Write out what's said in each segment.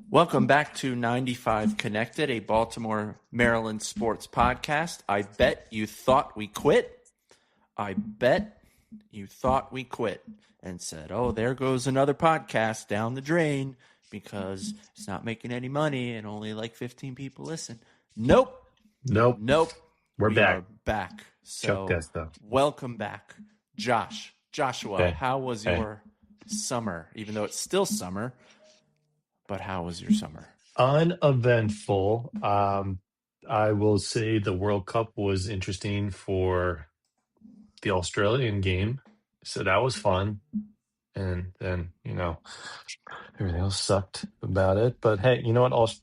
Welcome back to 95 Connected, a Baltimore, Maryland sports podcast. I bet you thought we quit. I bet you thought we quit and said, oh, there goes another podcast down the drain because it's not making any money and only like 15 people listen. Nope. We're We back. are back. Choke So test, though. welcome back. Joshua, Hey. how was your summer? Even though it's still summer, but how was your summer? Uneventful. I will say the World Cup was interesting for the Australian game, so that was fun. And then, everything else sucked about it. But hey, you know what?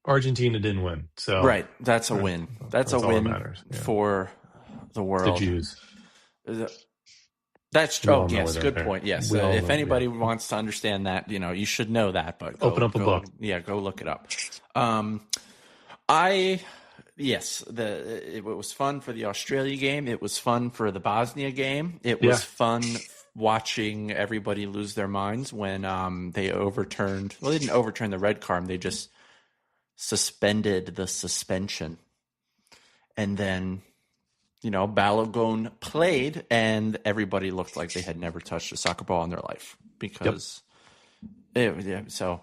Argentina didn't win, so Right, that's a win. That's a all that win matters. Yeah. for the The world. Jews. That's We all know yes, where good they're point. Yes, We all if know, anybody yeah. wants to understand that, you should know that. But Open up a book. Yeah, go look it up. It was fun for the Australia game. It was fun for the Bosnia game. It was fun watching everybody lose their minds when they overturned. Well, they didn't overturn the red card. They just suspended the suspension, and then Balogun played, and everybody looked like they had never touched a soccer ball in their life because. So,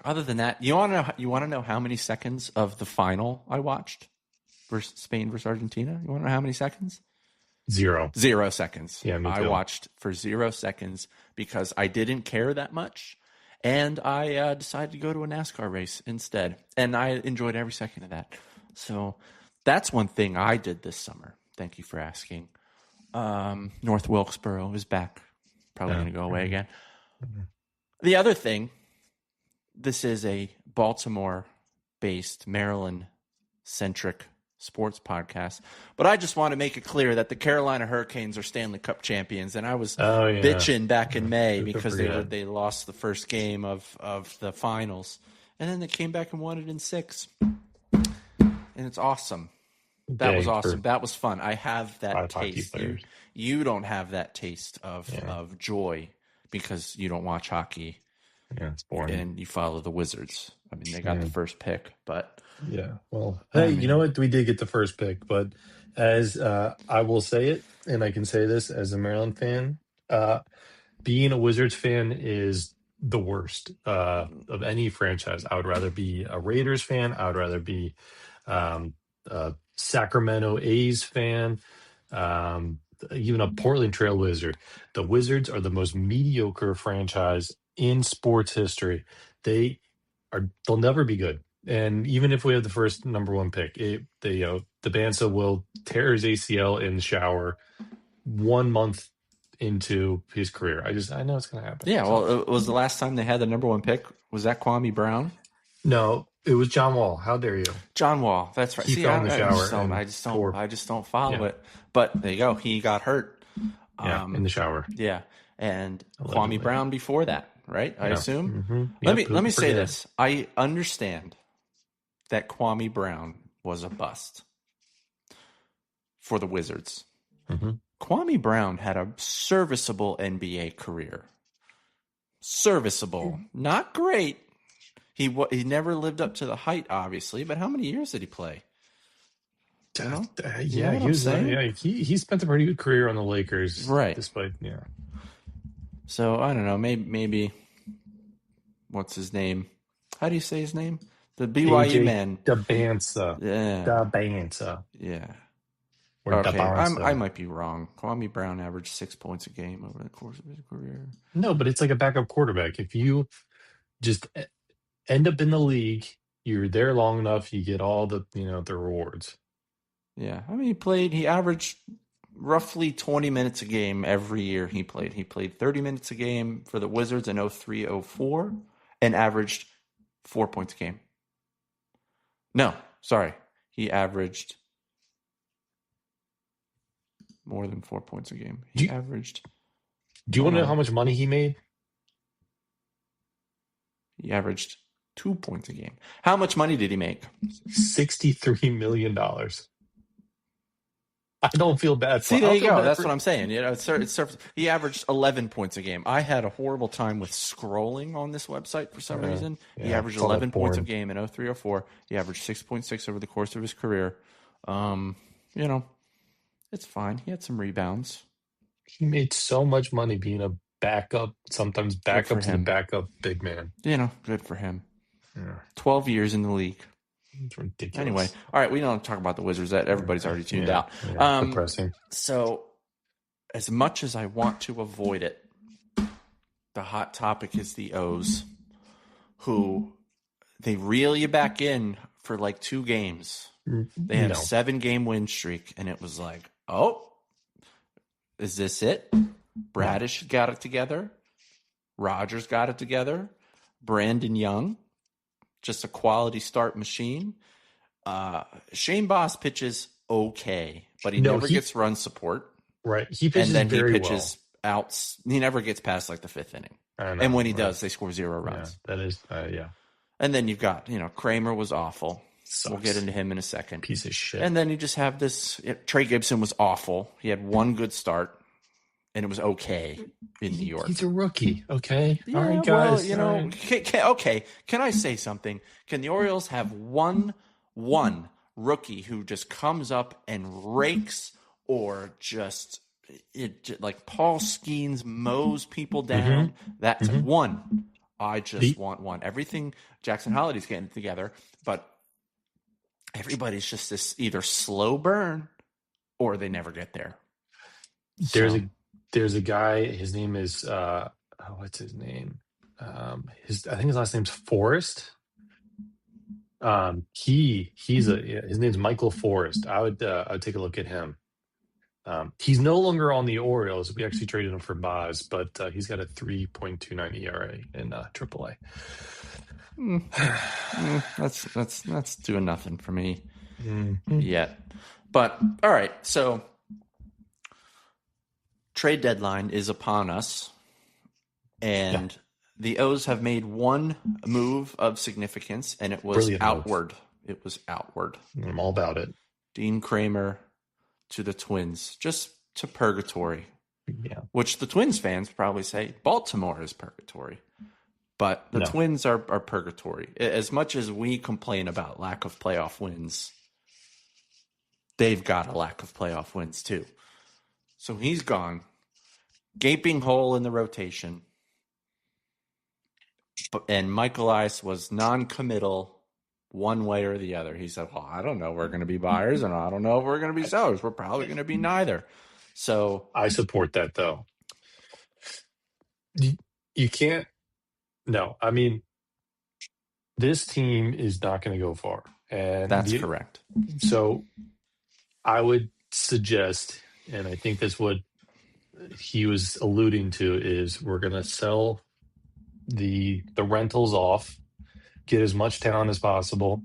other than that, you want to know how many seconds of the final I watched versus Spain versus Argentina? You want to know how many seconds? 0 seconds. Yeah, me too. I watched for 0 seconds because I didn't care that much, and I decided to go to a NASCAR race instead, and I enjoyed every second of that. So that's one thing I did this summer. Thank you for asking. North Wilkesboro is back. Probably going to go away again. Mm-hmm. The other thing, this is a Baltimore-based, Maryland-centric sports podcast, but I just want to make it clear that the Carolina Hurricanes are Stanley Cup champions, and I was bitching back in May because they lost the first game of the finals, and then they came back and won it in 6, and it's awesome. That was awesome. That was fun. I have that taste. You don't have that taste of joy because you don't watch hockey. Yeah, it's boring. And you follow the Wizards. I mean, they got the first pick, but... Yeah, well, hey, you know what? We did get the first pick, but as I will say it, and I can say this as a Maryland fan, being a Wizards fan is the worst of any franchise. I would rather be a Raiders fan. I would rather be a Sacramento A's fan, even a Portland Trail Wizard. The Wizards are the most mediocre franchise in sports history. They'll never be good. And even if we have the first number 1 pick, the Bansa will tear his ACL in the shower 1 month into his career. I know it's going to happen. Yeah, well, it was the last time they had the number 1 pick. Was that Kwame Brown? No, it was John Wall. How dare you? John Wall. That's right. He fell in the shower. I just don't follow it. But there you go. He got hurt. In the shower. Yeah, and Kwame Brown before that, right? I assume. Mm-hmm. Let me say this. I understand that Kwame Brown was a bust for the Wizards. Mm-hmm. Kwame Brown had a serviceable NBA career. Serviceable. Not great. He never lived up to the height, obviously, but how many years did he play? He spent a pretty good career on the Lakers. Right. Despite, So, I don't know, maybe what's his name? How do you say his name? The BYU man. Bansa. Yeah. Bansa. Yeah. Okay, I might be wrong. Kwame Brown averaged 6 points a game over the course of his career. No, but it's like a backup quarterback. If you just end up in the league, you're there long enough, you get all the the rewards. Yeah, I mean he averaged roughly 20 minutes a game every year he played. He played 30 minutes a game for the Wizards in 03-04 and averaged 4 points a game. No, sorry. He averaged more than 4 points a game. Do you want to know how much money he made? He averaged 2 points a game. How much money did he make? $63 million. I don't feel bad for See, him. I there don't you feel go. bad That's for. what I'm saying. He averaged 11 points a game. I had a horrible time with scrolling on this website for some reason. He Yeah, averaged it's all that 11 points a porn. game in 0304. He averaged 6.6 over the course of his career. Um, you know, it's fine. He had some rebounds. He made so much money being a backup, sometimes Good for backup to the him. backup big man. Good for him. Yeah, 12 years in the league. it's Anyway, ridiculous. all right, we don't talk about the Wizards. That everybody's already tuned Yeah, out. yeah, depressing. So as much as I want to avoid it, the hot topic is the O's, who they reel you back in for like 2 games. They had a No, 7-game win streak, and it was like, oh, is this it? Bradish got it together. Rogers got it together. Brandon Young, just a quality start machine. Shane Boss pitches okay, but he never gets run support. Right. He And pitches then he very pitches well. out. He never gets past like the 5th inning. I know. And when he right. does, they score 0 runs. Yeah, that is, yeah. And then you've got, Kramer was awful. Sucks. We'll get into him in a second. Piece of shit. And then you just have this. Trey Gibson was awful. He had 1 good start, and it was okay in New York. He's a rookie, okay? Yeah, all right, guys. well, okay. Can I say something? Can the Orioles have one rookie who just comes up and rakes, or just like Paul Skeens mows people down? Mm-hmm. That's one. I just want one. Everything Jackson Holliday's getting together, but everybody's just this either slow burn or they never get there. There's a guy. His name is what's his name? I think his last name's Forrest. His name's Michael Forrest. I would take a look at him. He's no longer on the Orioles. We actually traded him for Boz, but he's got a 3.29 ERA in AAA. That's doing nothing for me yet. But all right, so trade deadline is upon us, and the O's have made one move of significance, and it was Brilliant outward. Move. It was outward. I'm all about it. Dean Kramer to the Twins, just to purgatory. Yeah. Which the Twins fans probably say Baltimore is purgatory. But the Twins are purgatory. As much as we complain about lack of playoff wins, they've got a lack of playoff wins too. So he's gone. Gaping hole in the rotation. And Michael Ice was non-committal one way or the other. He said, well, I don't know if we're going to be buyers, and I don't know if we're going to be sellers. We're probably going to be neither. So I support that, though. You can't. No, I mean, this team is not going to go far. And that's correct. So I would suggest, and I think that's what he was alluding to, is we're going to sell the rentals off, get as much talent as possible,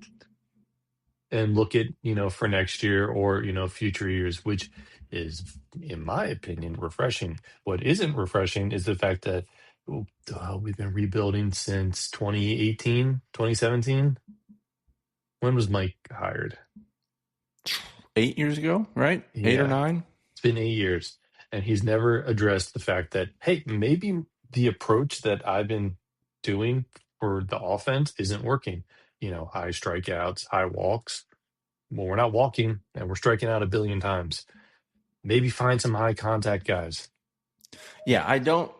and look at, for next year or, future years, which is, in my opinion, refreshing. What isn't refreshing is the fact that we've been rebuilding since 2018, 2017. When was Mike hired? 8 years ago, right? Yeah. 8 or 9? It's been 8 years. And he's never addressed the fact that, hey, maybe the approach that I've been doing for the offense isn't working. High strikeouts, high walks. Well, we're not walking, and we're striking out 1 billion times. Maybe find some high contact guys. Yeah, I don't.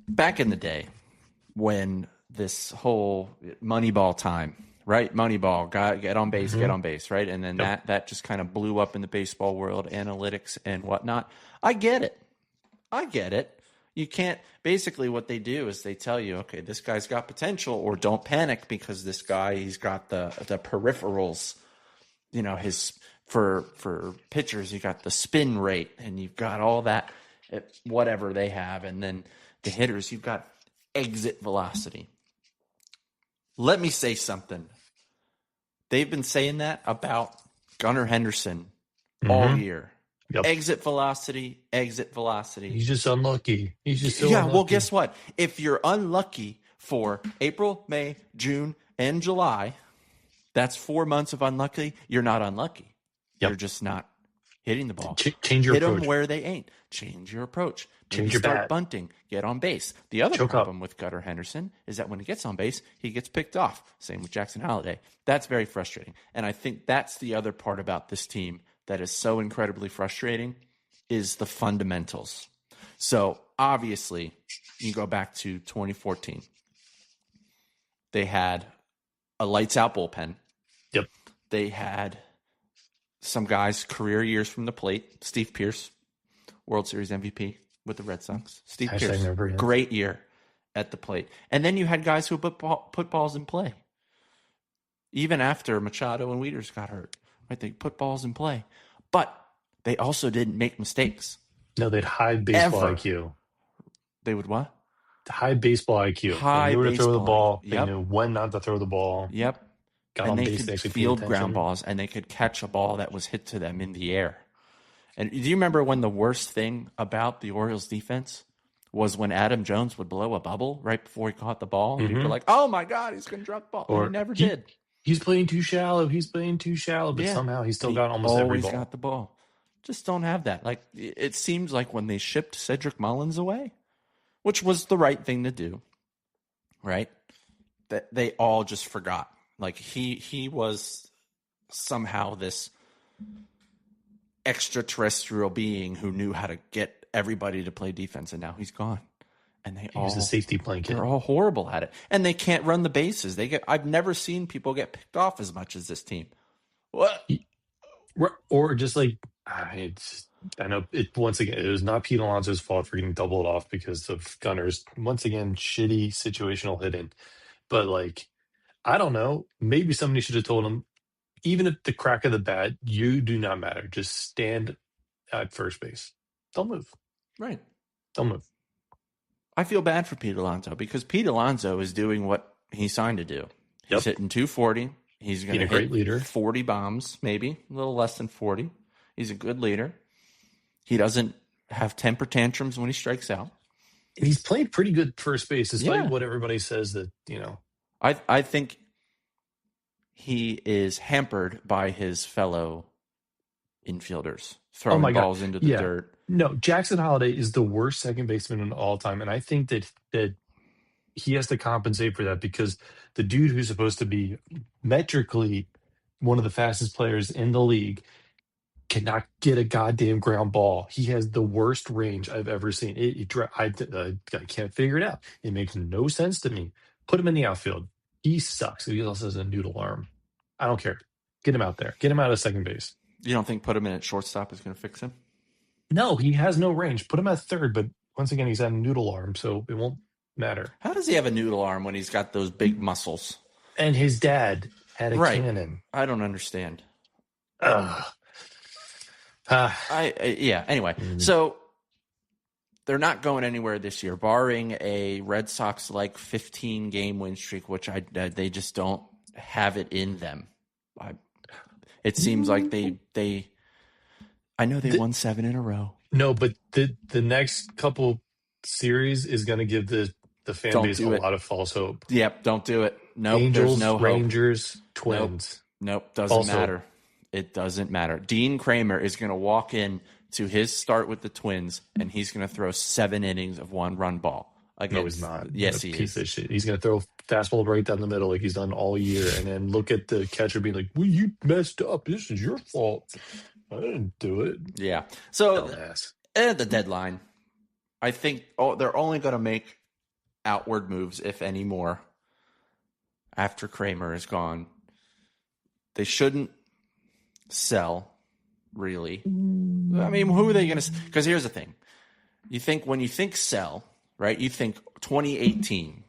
Back in the day, when this whole Moneyball time, right? Moneyball, get on base, right? And then that just kind of blew up in the baseball world, analytics and whatnot. I get it. You can't, basically what they do is they tell you, okay, this guy's got potential, or don't panic because this guy, he's got the peripherals, for pitchers, you got the spin rate and you've got all that, whatever they have. And then the hitters, you've got exit velocity. Let me say something. They've been saying that about Gunnar Henderson all year. Yep. Exit velocity. He's just unlucky. He's just so unlucky. Well, guess what? If you're unlucky for April, May, June, and July, That's 4 months of unlucky. You're not unlucky. Yep. You're just not hitting the ball. Change your Hit approach. them where they ain't. Change your approach. Maybe Change your start bat. bunting. Get on base. The other Choke problem up. with Gutter Henderson is that when he gets on base, he gets picked off. Same with Jackson Holliday. That's very frustrating. And I think that's the other part about this team that is so incredibly frustrating is the fundamentals. So obviously, you go back to 2014. They had a lights out bullpen. Yep. They had some guys career years from the plate. Steve Pearce, World Series MVP with the Red Sox. Steve Pearce, great year at the plate. And then you had guys who put balls in play. Even after Machado and Wieters got hurt, right? They put balls in play. But they also didn't make mistakes. No, they'd high baseball IQ. They would what? High baseball IQ. They knew where to throw the ball. Yep. They knew when not to throw the ball. Yep. Got and on they base, could field ground balls, and they could catch a ball that was hit to them in the air. And do you remember when the worst thing about the Orioles defense was when Adam Jones would blow a bubble right before he caught the ball? And people were like, oh, my God, he's going to drop the ball. And he never did. He's playing too shallow. But somehow he still got almost every ball. Always got the ball. Just don't have that. Like, it seems like when they shipped Cedric Mullins away, which was the right thing to do, right? That they all just forgot. Like he was somehow this extraterrestrial being who knew how to get everybody to play defense, and now he's gone. And he was a safety blanket. They're all horrible at it, and they can't run the bases. I've never seen people get picked off as much as this team. What? Or just like I know it once again. It was not Pete Alonso's fault for getting doubled off because of Gunner's once again shitty situational hitting, but like. I don't know. Maybe somebody should have told him, even at the crack of the bat, you do not matter. Just stand at first base. Don't move. Right. Don't move. I feel bad for Pete Alonso because Pete Alonso is doing what he signed to do. He's hitting 240. He's going to hit leader. 40 bombs, maybe a little less than 40. He's a good leader. He doesn't have temper tantrums when he strikes out. And he's played pretty good first base, despite what everybody says that, I think he is hampered by his fellow infielders throwing balls into the dirt. No, Jackson Holliday is the worst second baseman in all time, and I think that he has to compensate for that because the dude who's supposed to be metrically one of the fastest players in the league cannot get a goddamn ground ball. He has the worst range I've ever seen. I can't figure it out. It makes no sense to me. Put him in the outfield. He sucks. He also has a noodle arm. I don't care. Get him out there. Get him out of second base. You don't think put him in at shortstop is going to fix him? No, he has no range. Put him at third, but once again, he's got a noodle arm, so it won't matter. How does he have a noodle arm when he's got those big muscles? And his dad had a cannon. I don't understand. Anyway, so they're not going anywhere this year, barring a Red Sox-like 15-game win streak, which they just don't have it in them. It seems like they I know they won 7 in a row. No, but the next couple series is going to give the fan base a lot of false hope. Yep, don't do it. Nope, Angels, there's no Rangers, hope. Twins. Nope, doesn't matter. It doesn't matter. Dean Kramer is going to walk in to his start with the Twins, and he's going to throw 7 innings of 1-run ball. No, he's not. Yes, he is. Of shit. He's going to throw fastball right down the middle like he's done all year, and then look at the catcher being like, well, you messed up. This is your fault. I didn't do it. Yeah. So at the deadline, I think they're only going to make outward moves, if any more, after Kramer is gone. They shouldn't sell, really. I mean, who are they going to? Because here's the thing: when you think sell, right? You think 2018,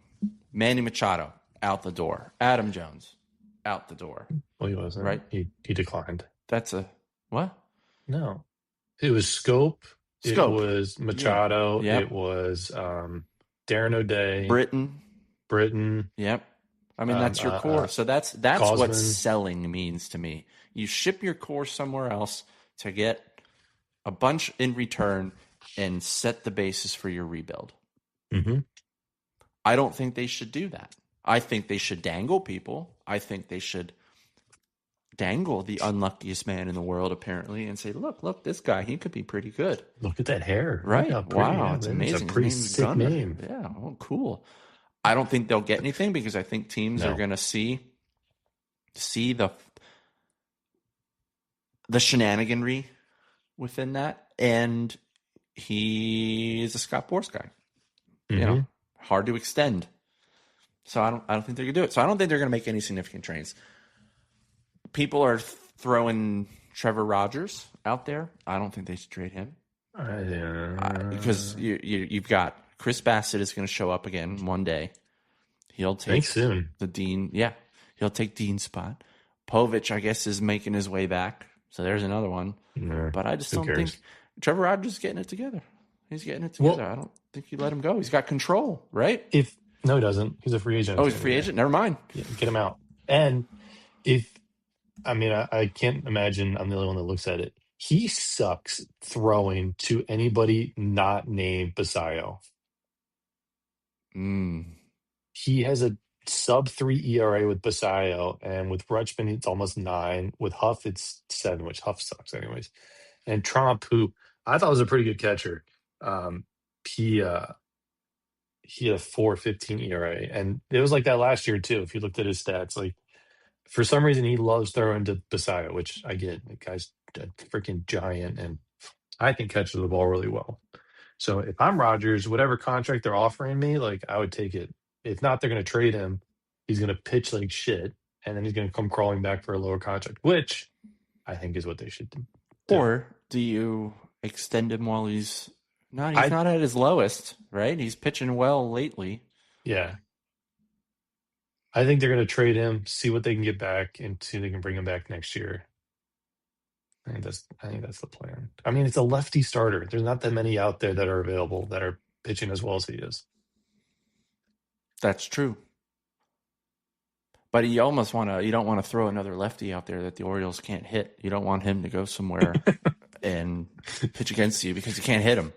Manny Machado out the door, Adam Jones out the door. Well, he wasn't right. He declined. That's a what? No, it was Scope. It was Machado. Yep. It was Darren O'Day. Britton. Yep. I mean, that's your core. So that's Gausman. what selling means to me. You ship your core somewhere else to get a bunch in return and set the basis for your rebuild. Mm-hmm. I don't think they should do that. I think they should dangle people. I think they should dangle the unluckiest man in the world, apparently, and say, look, this guy, he could be pretty good. Look at that hair. Look Right. how pretty. Wow. Yeah, It's man. It's a amazing. His pretty name's sick Gunner. name. Yeah. Oh, cool. I don't think they'll get anything because I think teams are No. going to see the shenaniganry within that. And he is a Scott Boras guy. Mm-hmm. Hard to extend. So I don't think they're going to do it. So I don't think they're going to make any significant trades. People are throwing Trevor Rogers out there. I don't think they should trade him. Because you've got Chris Bassett is going to show up again one day. He'll take soon. the Dean. Yeah, he'll take Dean's spot. Povich, I guess, is making his way back. So there's another one. But I just don't think Trevor Rogers is getting it together. He's getting it together. I don't think you let him go. He's got control, right? No, he doesn't. He's a free agent. Oh, he's a free agent? Never mind. Yeah, get him out. And I can't imagine I'm the only one that looks at it. He sucks throwing to anybody not named Basayo. He has a sub-3 ERA with Basayo, and with Rutschman, it's almost 9. With Huff, it's 7, which Huff sucks anyways. And Trump, who I thought was a pretty good catcher, he had a 4.15 ERA, and it was like that last year too. If you looked at his stats, like for some reason he loves throwing to Basayo, which I get. The guy's a freaking giant, and I think catches the ball really well. So if I'm Rodgers, whatever contract they're offering me, like I would take it. If not, they're going to trade him. He's going to pitch like shit, and then he's going to come crawling back for a lower contract, which I think is what they should do. Or do you extend him while he's not at his lowest, right? He's pitching well lately. Yeah. I think they're going to trade him, see what they can get back, and see if they can bring him back next year. I think that's the plan. I mean, it's a lefty starter. There's not that many out there that are available that are pitching as well as he is. That's true. But you don't want to throw another lefty out there that the Orioles can't hit. You don't want him to go somewhere and pitch against you because you can't hit him.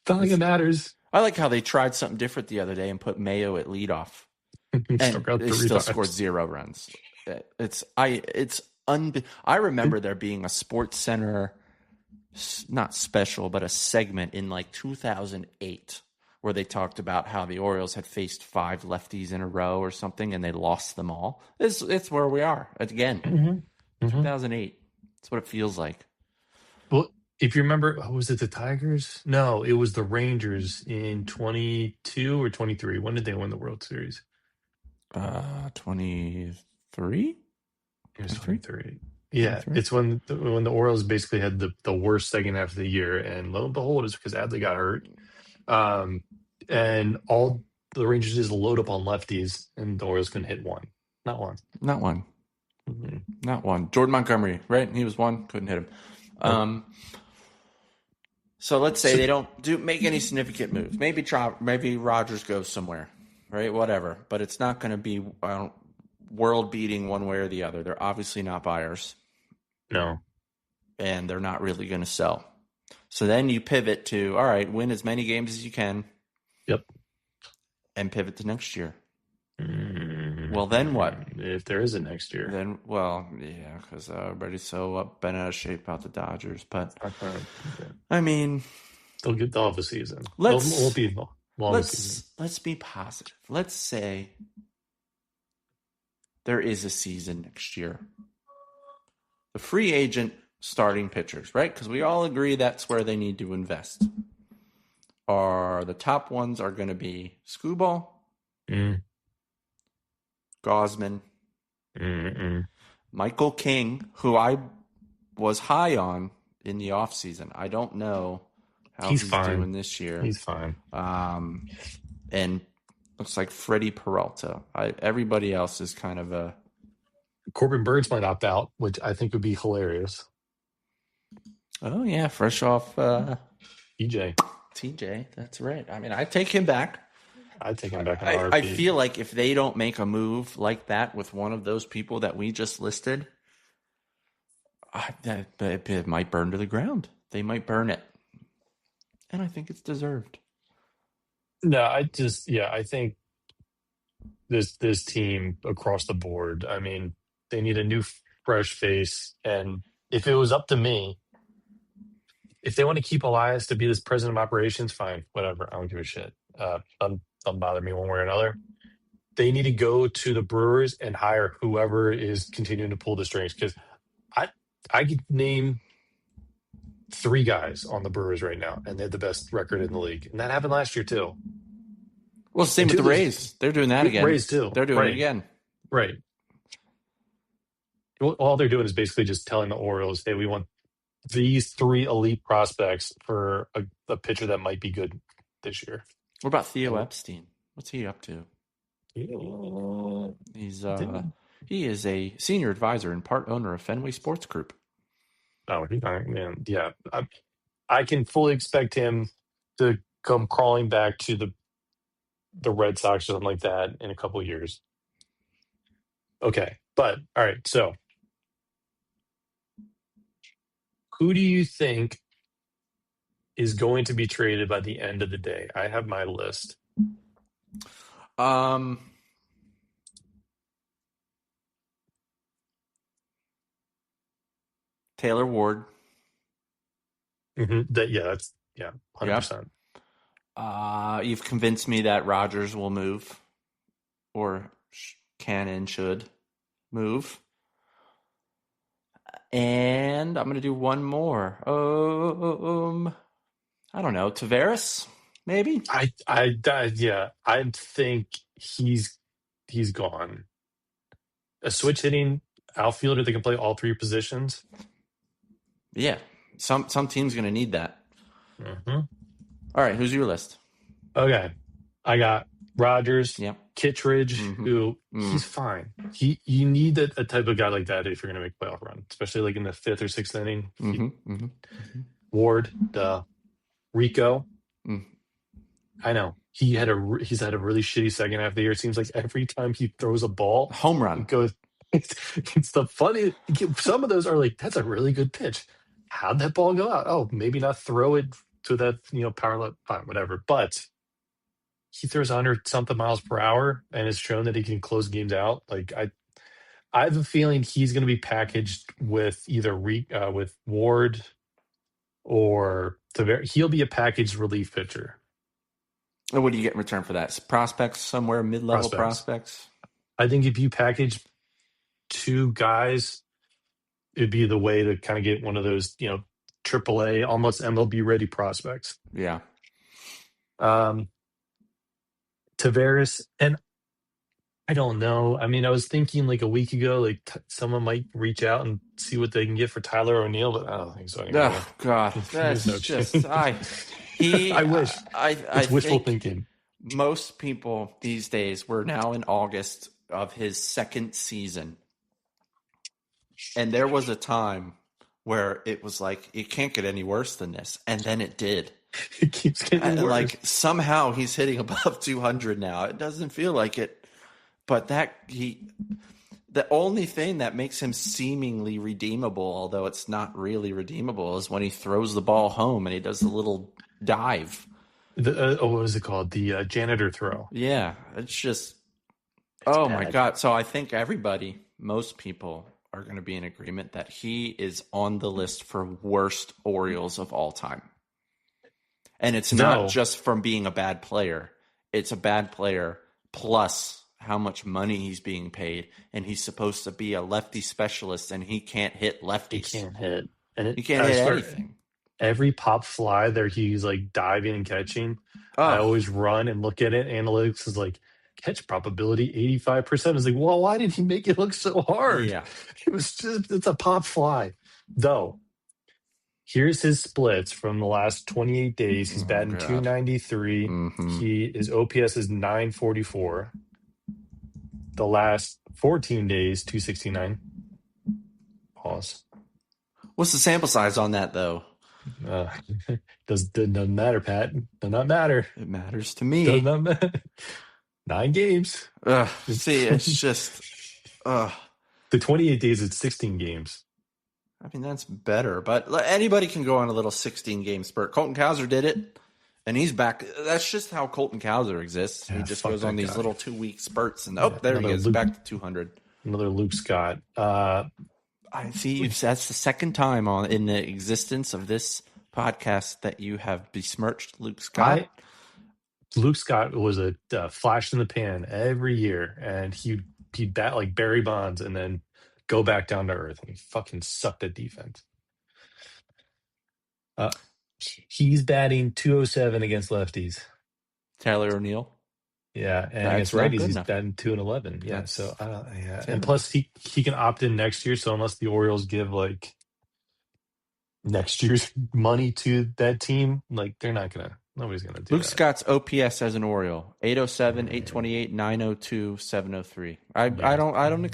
Don't think it matters. I like how they tried something different the other day and put Mayo at leadoff. And they still scored 0 runs. I remember there being a Sports Center, not special, but a segment in like 2008 where they talked about how the Orioles had faced 5 lefties in a row or something, and they lost them all. It's where we are again. 2008. That's what it feels like. Well, if you remember, was it the Tigers? No, it was the Rangers in 22 or 23. When did they win the World Series? 23? It was 23. Yeah, 23? It's when the Orioles basically had the worst second half of the year, and lo and behold, it's because Adley got hurt. And all the Rangers did is load up on lefties, and the Orioles couldn't hit one. Not one. Mm-hmm. Not one. Jordan Montgomery, right? He was one, couldn't hit him. So let's say they don't make any significant moves. Maybe Rodgers goes somewhere, right? Whatever. But it's not going to be world-beating one way or the other. They're obviously not buyers. No. And they're not really going to sell. So then you pivot to, all right, win as many games as you can. Yep. And pivot to next year. Well, then what? If there is a next year. Then, yeah, because everybody's so bent out of shape about the Dodgers. But, I mean... They'll have a season. Let's be long season. Let's be positive. Let's say there is a season next year. The free agent starting pitchers, right? Because we all agree that's where they need to invest. The top ones are going to be Skubal, Gausman, Michael King, who I was high on in the offseason. I don't know how he's doing this year. He's fine. And looks like Freddie Peralta. Everybody else is kind of a... Corbin Burns might opt out, which I think would be hilarious. Oh, yeah, fresh off... TJ, that's right. I mean, I'd take him back. I'd take him back. I feel like if they don't make a move like that with one of those people that we just listed, it might burn to the ground. They might burn it. And I think it's deserved. No, I think this team across the board, I mean, they need a new fresh face. And if it was up to me, if they want to keep Elias to be this president of operations, fine, whatever. I don't give a shit. Doesn't bother me one way or another. They need to go to the Brewers and hire whoever is continuing to pull the strings, because I could name 3 guys on the Brewers right now, and they have the best record in the league, and that happened last year too. Well, same And with two the of those Rays. They're doing that again. Rays too. They're doing it again. Right. All they're doing is basically just telling the Orioles, "Hey, we want these 3 elite prospects for a pitcher that might be good this year." What about Theo Epstein? What's he up to? He's he is a senior advisor and part owner of Fenway Sports Group. Oh, man, yeah. I can fully expect him to come crawling back to the Red Sox or something like that in a couple of years. Okay, but all right. So, who do you think is going to be traded by the end of the day? I have my list. Taylor Ward. Mm-hmm. That's 100%. You've convinced me that Rogers will move, or can and should move. And I'm going to do one more. I don't know, Tavares, maybe. I think he's gone. A switch hitting outfielder that can play all 3 positions. Yeah, some team's going to need that. Mm-hmm. All right, who's your list? Okay, I got Rogers, Kittredge, Mm-hmm. who he's fine. You need a type of guy like that if you're going to make a playoff run, especially like in the 5th or 6th inning. Ward, Rico. I know he's had a really shitty second half of the year. It seems like every time he throws a ball, home run it goes. It's the funny. Some of those are like, that's a really good pitch. How'd that ball go out? Oh, maybe not throw it to that power line, fine, whatever. But he throws 100-something miles per hour and has shown that he can close games out. Like I have a feeling he's going to be packaged with either with Ward or Tavares. He'll be a packaged relief pitcher. And what do you get in return for that? Prospects, somewhere mid-level prospects? I think if you package 2 guys, it'd be the way to kind of get one of those, AAA, almost MLB ready prospects. Yeah. Tavares, and I don't know. I mean, I was thinking like a week ago, like someone might reach out and see what they can get for Tyler O'Neill, but I don't think so anymore. Oh God, that's no just I wish. It's wishful thinking. Most people these days, we're now in August of his 2nd season, and there was a time where it was like, it can't get any worse than this, and then it did. It keeps getting worse. Like somehow he's hitting above 200 now. It doesn't feel like it, but the only thing that makes him seemingly redeemable, although it's not really redeemable, is when he throws the ball home and he does a little dive. What was it called? The janitor throw. Yeah, it's just, oh my God. So I think most people are going to be in agreement that he is on the list for worst Orioles of all time. And it's not just from being a bad player. It's a bad player plus how much money he's being paid. And he's supposed to be a lefty specialist, and he can't hit lefties. He can't hit. And he can't hit anything. Every pop fly there, he's like diving and catching. I always run and look at it. Analytics is like, catch probability 85%. It's like, well, why did he make it look so hard? Yeah. It's a pop fly. Though, here's his splits from the last 28 days. He's batting .293. Mm-hmm. His OPS is .944. The last 14 days, .269. Pause. What's the sample size on that, though? Doesn't matter, Pat. Does not matter. It matters to me. Does not matter. 9 games. See, it's just the 28 days, it's 16 games. I mean, that's better, but anybody can go on a little 16-game spurt. Colton Cowser did it, and he's back. That's just how Colton Cowser exists. He just goes on these little 2-week spurts, and there he is, back to 200. Another Luke Scott. I see. That's the second time in the existence of this podcast that you have besmirched Luke I Scott. Luke Scott was a flash in the pan every year, and he'd bat like Barry Bonds and then go back down to earth. And he fucking sucked at defense. Uh, he's batting 207 against lefties. Taylor O'Neill. Yeah, and That's against not righties, good he's enough. batting 211. Yeah, so That's yeah, and terrible. plus he can opt in next year. So unless the Orioles give like next year's money to that team, like nobody's gonna do Luke that. Scott's OPS as an Oriole: 807, Mm, 828, 902, 703. I yeah. don't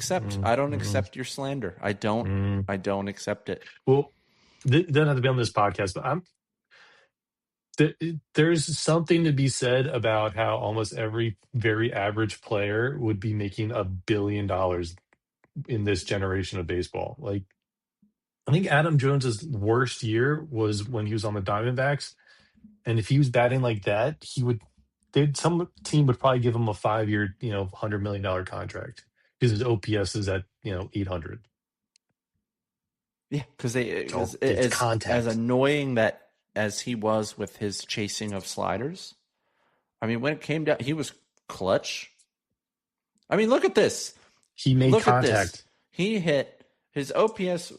accept your slander. Mm. I don't accept it. Well, doesn't have to be on this podcast, but there's something to be said about how almost every very average player would be making $1 billion in this generation of baseball. Like, I think Adam Jones's worst year was when he was on the Diamondbacks, and if he was batting like that, some team would probably give him a 5-year, $100 million contract because his OPS is at 800. Yeah, because So it's as contact. annoying that as he was with his chasing of sliders. I mean, when it came down, he was clutch. I mean, look at this. He made Look at this. contact. He hit his OPS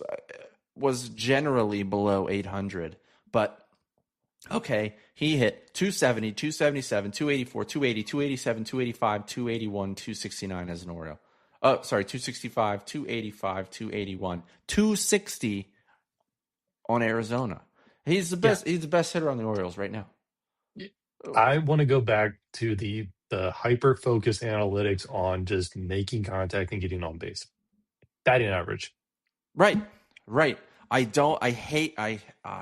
was generally below 800, but okay, he hit 270, 277, 284, 280, 287, 285, 281, 269 as an Oriole. Oh, sorry, 265, 285, 281, 260 on Arizona. He's the Yeah. best. He's the best hitter on the Orioles right now. I want to go back to the hyper focused analytics on just making contact and getting on base. Batting average. Right, right. I don't. I hate. I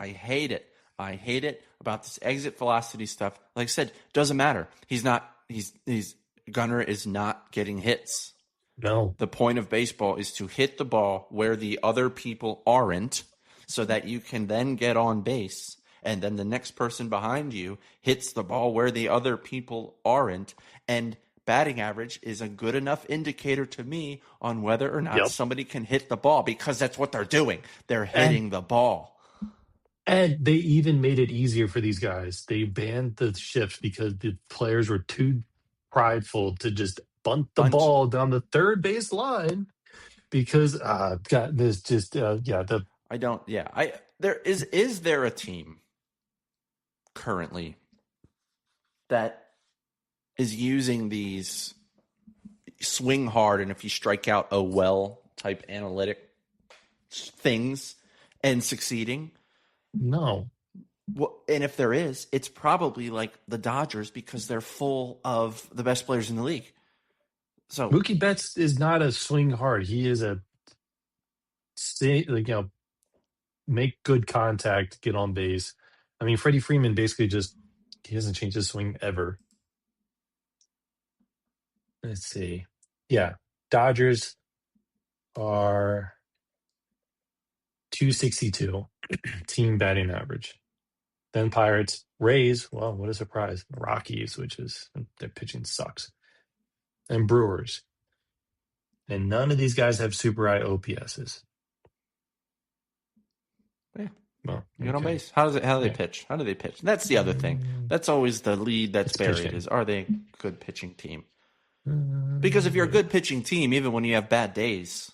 hate it. I hate it about this exit velocity stuff. Like I said, doesn't matter. He's not. He's Gunnar is not getting hits. No. The point of baseball is to hit the ball where the other people aren't, so that you can then get on base, and then the next person behind you hits the ball where the other people aren't, and batting average is a good enough indicator to me on whether or not Yep. somebody can hit the ball, because that's what they're doing. They're hitting the ball. And they even made it easier for these guys. They banned the shifts because the players were too prideful to just bunt the Bunch. ball down the third base line because God, there's just I don't. Yeah. There is there a team currently that is using these swing hard and if you strike out, oh well type analytic things and succeeding? no. Well, and if there is, it's probably like the Dodgers, because they're full of the best players in the league. So Mookie Betts is not a swing hard. He is a make good contact, get on base. I mean, Freddie Freeman basically he hasn't changed his swing ever. Let's see. Yeah. Dodgers are 262 team batting average. Then Pirates, Rays, well, what a surprise. Rockies, which is their pitching sucks. And Brewers. And none of these guys have super high OPSs. yeah, Well, you get on okay. base. How do they Yeah. pitch? How do they pitch? That's the other thing. That's always the lead that's It's buried, pitching. is are they a good pitching team? Because if you're a good pitching team, even when you have bad days,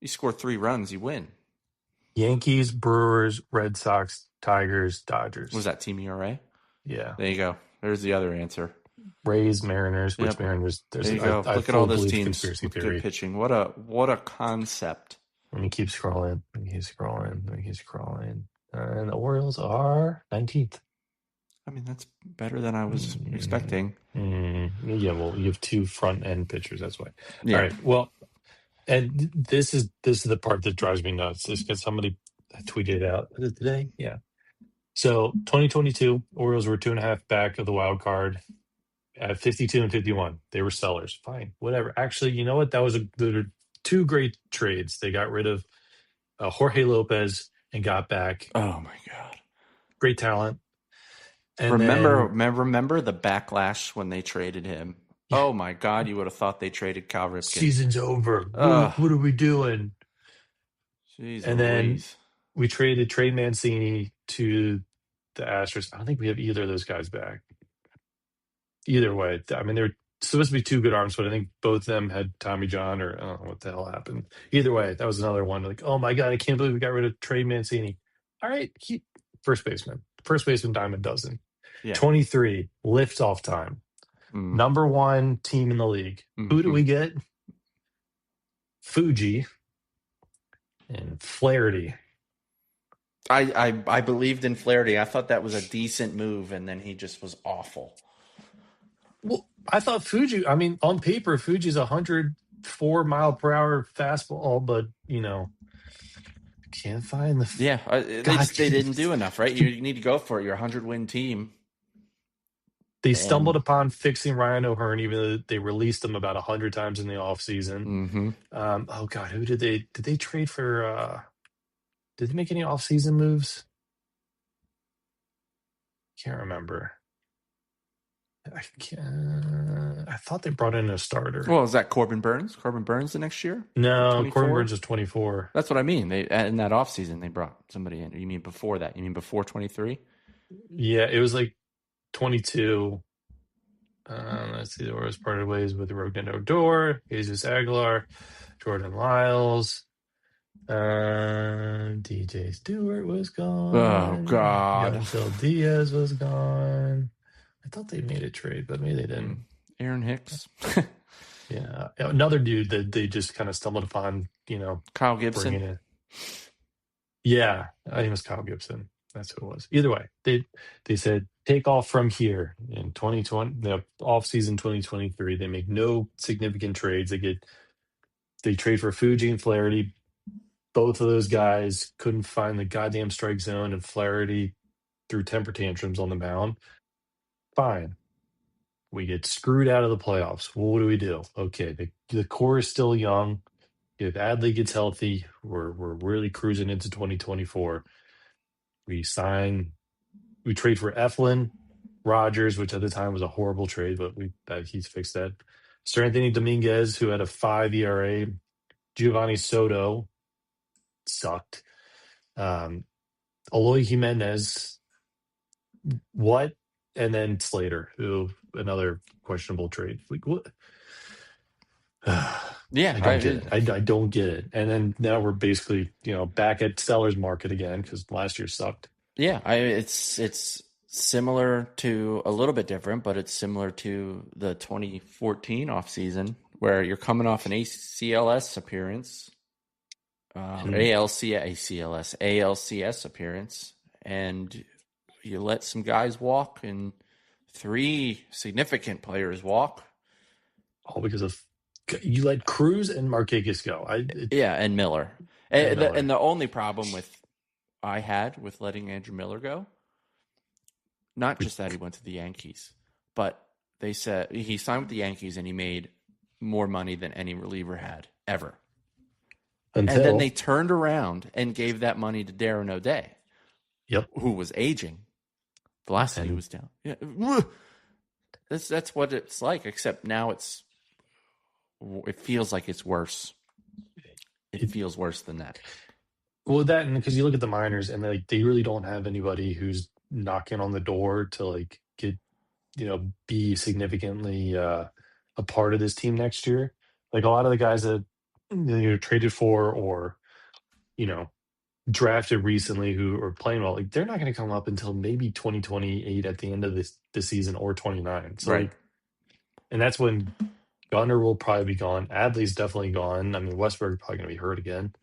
you score 3 runs, you win. Yankees, Brewers, Red Sox, Tigers, Dodgers. What was that, team ERA? Yeah. There you go. There's the other answer. Rays, Mariners, which Yep. Mariners? There you go. I Look at all fully those believe teams conspiracy with theory. good pitching. What a concept. Let me keep scrolling. And the Orioles are 19th. I mean, that's better than I was expecting. Yeah, well, you have 2 front end pitchers. That's why. Yeah. All right. Well, and this is the part that drives me nuts. Is because somebody tweeted out today. Yeah. So 2022 Orioles were 2.5 back of the wild card at 52 and 51. They were sellers. Fine, whatever. Actually, you know what? There were 2 great trades. They got rid of Jorge Lopez and got back Oh my god. great talent. And remember the backlash when they traded him. Yeah. Oh my god, you would have thought they traded Cal Ripken. Season's over. What are we doing? Jeez And then Louise. we traded Trey Mancini to the Astros. I don't think we have either of those guys back. Either way, I mean, they're supposed to be two good arms, but I think both of them had Tommy John, or I don't know what the hell happened. Either way, that was another one. Like, oh my God, I can't believe we got rid of Trey Mancini. All right, first baseman. First baseman dime a dozen. Yeah. 23, lift off time. Mm. Number one team in the league. Who do Mm-hmm. we get? Fuji and Flaherty. I believed in Flaherty. I thought that was a decent move, and then he just was awful. Well, I thought Fuji, I mean, on paper, Fuji's 104 mile per hour fastball, but, can't find the Yeah, they goddamn. didn't do enough, right? You need to go for it. You're a 100-win team, They and stumbled upon fixing Ryan O'Hearn, even though they released him about 100 times in the offseason. mm-hmm. Oh God, who did they trade for? Did they make any offseason moves? Can't remember. I thought they brought in a starter. Well, is that Corbin Burns? Corbin Burns the next year? No, Corbin 24? Burns is 24. That's what I mean. They in that offseason they brought somebody in. You mean before that? You mean before 23? Yeah, it was like 22. Let's see, the Orioles parted ways with Rogando Odor, Jesus Aguilar, Jordan Lyles. DJ Stewart was Oh gone. God. Yontel Diaz was gone. I thought they made a trade, but maybe they didn't. Aaron Hicks. Yeah, another dude that they just kind of stumbled upon. Kyle bringing Gibson. in. Yeah, I think it was Kyle Gibson. That's who it was. Either way, they said take off from here in 2020, the off season 2023. They make no significant trades. They trade for Fuji and Flaherty. Both of those guys couldn't find the goddamn strike zone, and Flaherty threw temper tantrums on the mound. Fine. We get screwed out of the playoffs. Well, what do we do? Okay, the core is still young. If Adley gets healthy, we're really cruising into 2024. We trade for Eflin, Rogers, which at the time was a horrible trade, but he's fixed that. Sir Anthony Dominguez, who had a 5 ERA. Giovanni Soto sucked. Eloy Jimenez, what? And then Slater, who another questionable trade. Like what? Yeah, I don't get it. I don't get it. And then now we're basically back at seller's market again because last year sucked. Yeah, it's similar to a little bit different, but it's similar to the 2014 offseason where you're coming off an ACLS appearance, ALCS appearance, and you let some guys walk and 3 significant players walk. All because of you let Cruz and Marquez go. And Miller. And the only problem I had with letting Andrew Miller go, not just that he went to the Yankees, but they said he signed with the Yankees and he made more money than any reliever had ever. And then they turned around and gave that money to Darren O'Day, who was aging. Velocity was down. Yeah, that's what it's like. Except now it feels like it's worse. It feels worse than that. Well, that, and because you look at the minors and they really don't have anybody who's knocking on the door to get be significantly a part of this team next year. Like a lot of the guys that traded for or drafted recently who are playing well, they're not going to come up until maybe 2028 at the end of this season or 29. So Right. and that's when Gunnar will probably be gone. Adley's definitely gone. I mean, Westberg probably going to be hurt again.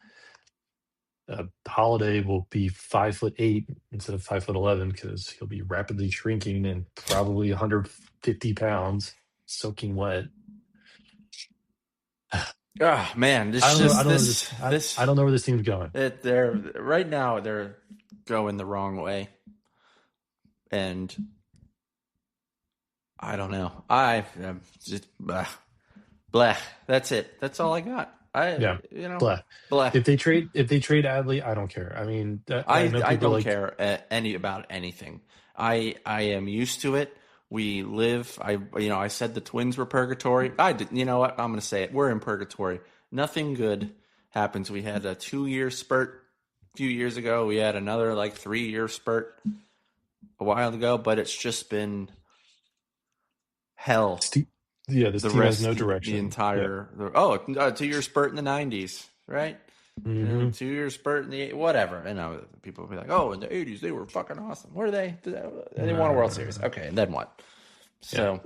Holiday will be 5'8" instead of 5'11" because he'll be rapidly shrinking and probably 150 pounds, soaking wet. Oh man, I don't know where this team's going. Right now they're going the wrong way, and I don't know. I'm just blah. That's it. That's all I got. Blah. Blah. If they trade Adley, I don't care. I mean, I don't care about anything. I am used to it. We live. I said the Twins were purgatory. I did. You know what? I'm going to say it. We're in purgatory. Nothing good happens. We had a 2-year spurt a few years ago. We had another 3-year spurt a while ago, but it's just been hell. This The team has rest, no the direction. entire, a 2-year spurt in the 90s, right? Mm-hmm. 2-year spurt in the whatever. And people will be like, "Oh, in the 80s they were fucking awesome." Were they? They won a World Series. Okay, and then what? So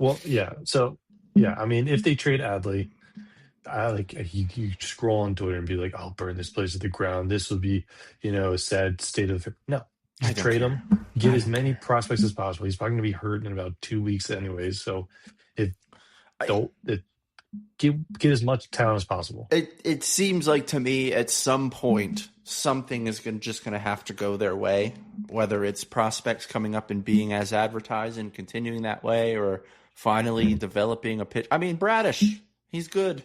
So I mean, if they trade Adley, you scroll on Twitter and be like, "I'll burn this place to the ground. This will be, a sad state of no." I Just don't trade care. him. Get as many prospects as possible. He's probably going to be hurt in about 2 weeks anyways. So, if don't get as much talent as possible. It seems like to me at some point something is just going to have to go their way, whether it's prospects coming up and being as advertised and continuing that way, or finally developing a pitch. I mean, Bradish, he's good.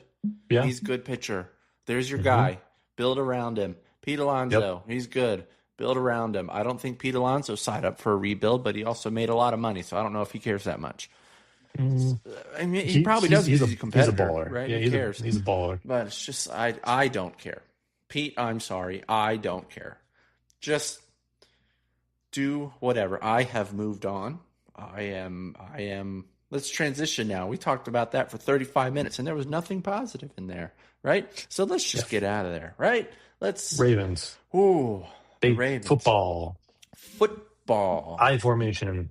Yeah, He's a good pitcher. There's your guy. Build around him. Pete Alonso, he's good. Build around him. I don't think Pete Alonso signed up for a rebuild, but he also made a lot of money, so I don't know if he cares that much. I mean, he probably does because he's a competitor, he's a baller, right? Yeah, He cares. He's a baller. But it's just I don't care. Pete, I'm sorry. I don't care. Just do whatever. I have moved on. I am let's transition now. We talked about that for 35 minutes and there was nothing positive in there, right? So let's just get out of there, right? Ravens. Ooh, the Ravens. Football. I formation.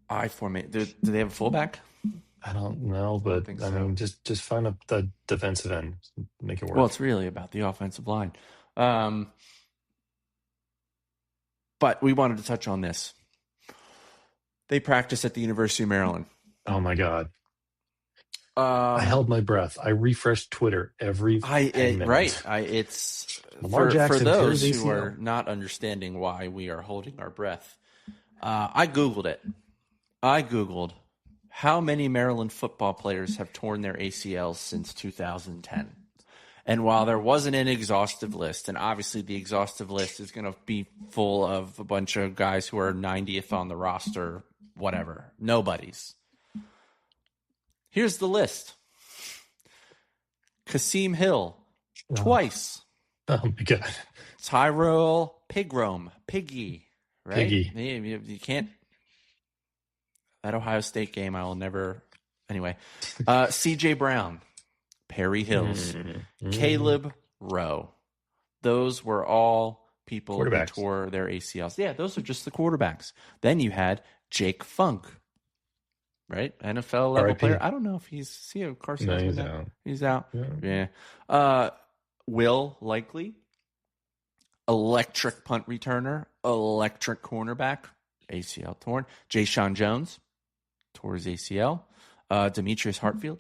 Do they have a fullback? I don't know, but I mean, just find up the defensive end, make it work. Well, it's really about the offensive line. But we wanted to touch on this. They practice at the University of Maryland. Oh my God! I held my breath. I refreshed Twitter every 10 minutes. Right. It's Lamar Jackson, for those who are not understanding why we are holding our breath. I Googled it. I Googled how many Maryland football players have torn their ACLs since 2010. And while there wasn't an exhaustive list, and obviously the exhaustive list is going to be full of a bunch of guys who are 90th on the roster, whatever, nobodies. Here's the list. Kasim Hill, twice. Oh my God. Tyrell Piggy, right? Piggy. You can't. That Ohio State game, I will never. Anyway, C.J. Brown, Perry Hills, Caleb Rowe. Those were all people who tore their ACLs. Yeah, those are just the quarterbacks. Then you had Jake Funk, right? NFL level player. I don't know if he's Carson. No, he's out. He's out. Yeah. Will Likely, electric punt returner, electric cornerback, ACL torn. Jay-Sean Jones tore his ACL. Demetrius Hartfield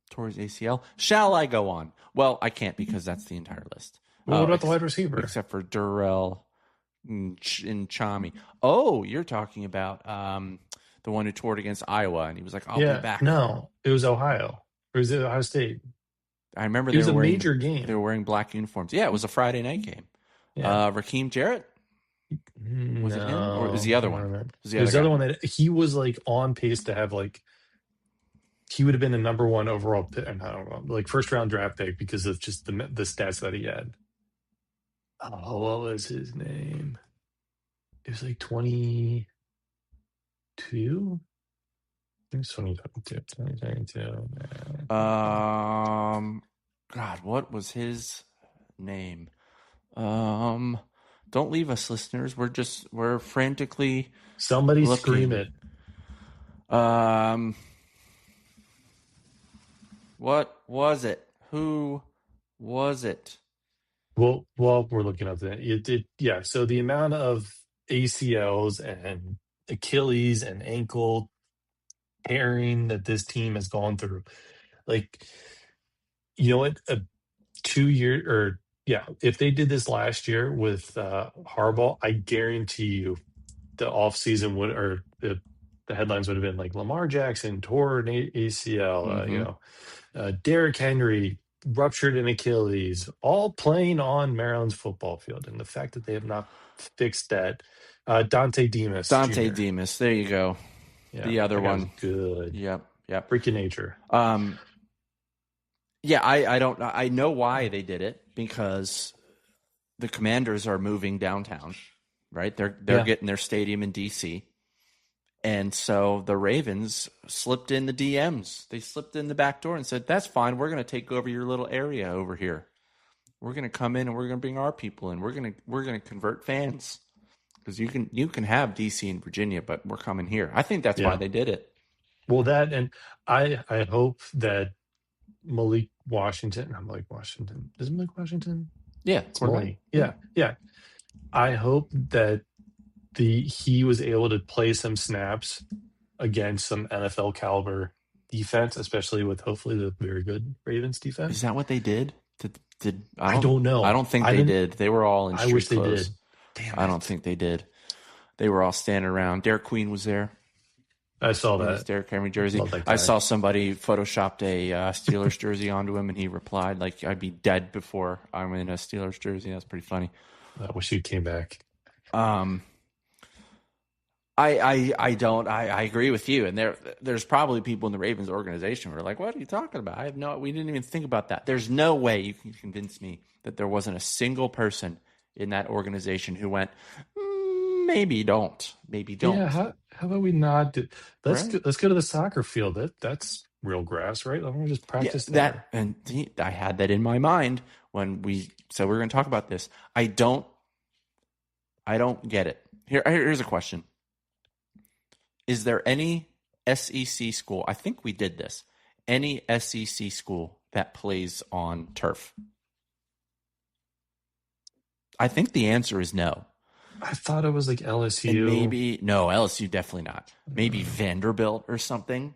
tore his ACL. Shall I go on? Well, I can't because that's the entire list. Well, what about the wide receiver? Except for Durrell Nchami. Oh, you're talking about the one who toured against Iowa, and he was like, I'll be back. No, it was Ohio. Or was it Ohio State? I remember it was a major game. They were wearing black uniforms. Yeah, it was a Friday night game. Yeah. Raheem Jarrett? Was it him? Or was the other one? It was the other one that he was on pace to have he would have been the number one overall pick, I don't know, first round draft pick because of just the stats that he had. Oh, what was his name? It was 22? It was 2022. God, what was his name? Don't leave us, listeners. We're frantically somebody looking. Scream it. What was it? Who was it? Well, we're looking up that. So the amount of ACLs and Achilles and ankle tearing that this team has gone through, you know what? A 2 year if they did this last year with Harbaugh, I guarantee you the offseason the headlines would have been Lamar Jackson tore an ACL, Derrick Henry ruptured an Achilles, all playing on Maryland's football field. And the fact that they have not fixed that. Dante Demas. Demas, there you go. Yeah, the other one. Good. Yep. Freaking nature. Yeah, I don't. I know why they did it. because the Commanders are moving downtown, right? They're Yeah. getting their stadium in DC. And so the Ravens slipped in the DMs. They slipped in the back door and said, "That's fine. We're going to take over your little area over here. We're going to come in and we're going to bring our people in. We're going to convert fans because you can have DC and Virginia, but we're coming here." I think that's why Yeah. they did it. Well, that, and I hope that Malik Washington. I'm Malik Washington. Is it Malik Washington? Yeah, It's quarterback. Malik. Yeah. Yeah. I hope that he was able to play some snaps against some NFL caliber defense, especially with hopefully the very good Ravens Is defense. that what they did? Did I don't I know. don't think I they didn't. did. They were all in I wish street they clothes. did. Damn I don't it. think they did. They were all standing around. Derek Queen was there I saw in his that. Derrick Henry jersey. Love that I guy. saw somebody photoshopped a Steelers jersey onto him, and he replied, like, "I'd be dead before I'm in a Steelers jersey." That's pretty funny. I wish he came back. I agree with you, and there's probably people in the Ravens organization who are like, "What are you talking about? We didn't even think about that." There's no way you can convince me that there wasn't a single person in that organization who went, maybe don't. Yeah, how about we not do, Right? let's go to the soccer field. That's real grass, right? Let me just Yeah, practice there. I had that in my mind when so we're going to talk about this. I don't get it. Here's a question. Is there any SEC school? I think we did this. Any SEC school that plays on turf? I think the answer is no. I thought it was like And LSU. maybe no, LSU definitely not. Maybe Uh, Vanderbilt or something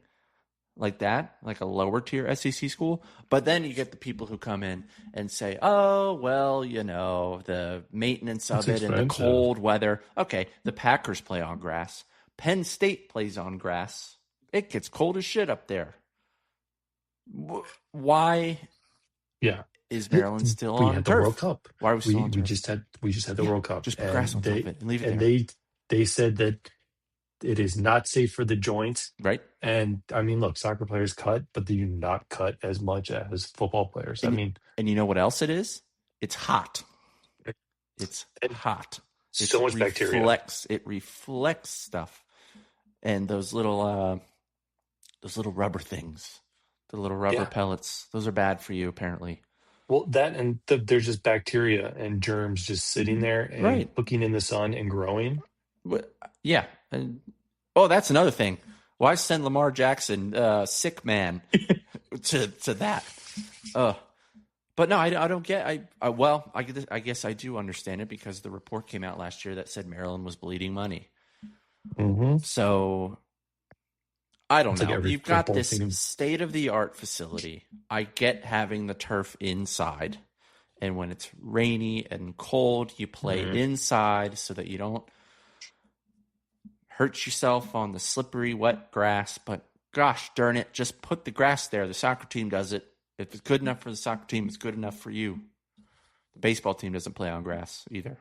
like that, like a lower tier SEC school. But then you get the people who come in and say, "Oh, well, the maintenance it's of it and the expensive. cold weather." Okay, the Packers play on grass. Penn State plays on grass. It gets cold as shit up there. Why Yeah. is Maryland still We on had the World turf? Cup. Why are we still on We turf? just had the Yeah, World Cup, just put grass on and top of it and leave it there. they said that it is not safe for the joints. Right? And I mean, look, soccer players cut, but they do not cut as much as football players. I And mean, you know what else it is? It's hot. It's and hot. so much bacteria. It reflects stuff. And those little rubber things, the little rubber Yeah. pellets, those are bad for you apparently. Well, that and there's just bacteria and germs just sitting there and Right. looking in the sun and growing. Yeah. And that's another thing. Why send Lamar Jackson, sick man, to that? But no, I don't get. I guess I do understand it because the report came out last year that said Maryland was bleeding money. Mm-hmm. So I don't It's like know. every You've got football this team. state-of-the-art facility. I get having the turf inside. And when it's rainy and cold, you play inside so that you don't hurt yourself on the slippery, wet grass. But gosh darn it, just put the grass there. The soccer team does it. If it's good enough for the soccer team, it's good enough for you. The baseball team doesn't play on grass either.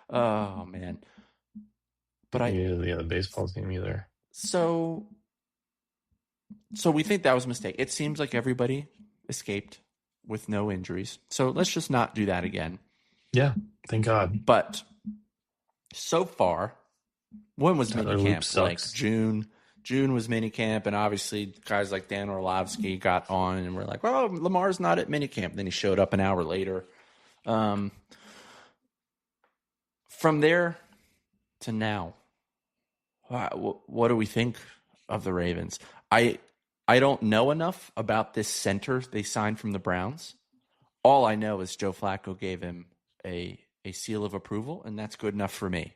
Oh, man. But Yeah, the baseball team either. So we think that was a mistake. It seems like everybody escaped with no injuries. So let's just not do that again. Yeah, thank God. But so far, when was Tyler minicamp? Loop Like sucks. June. June was minicamp, and obviously guys like Dan Orlovsky got on, and we're like, "Well, Lamar's not at minicamp." Then he showed up an hour later. From there to now, what do we think of the Ravens? I don't know enough about this center they signed from the Browns. All I know is Joe Flacco gave him a seal of approval, and that's good enough for me.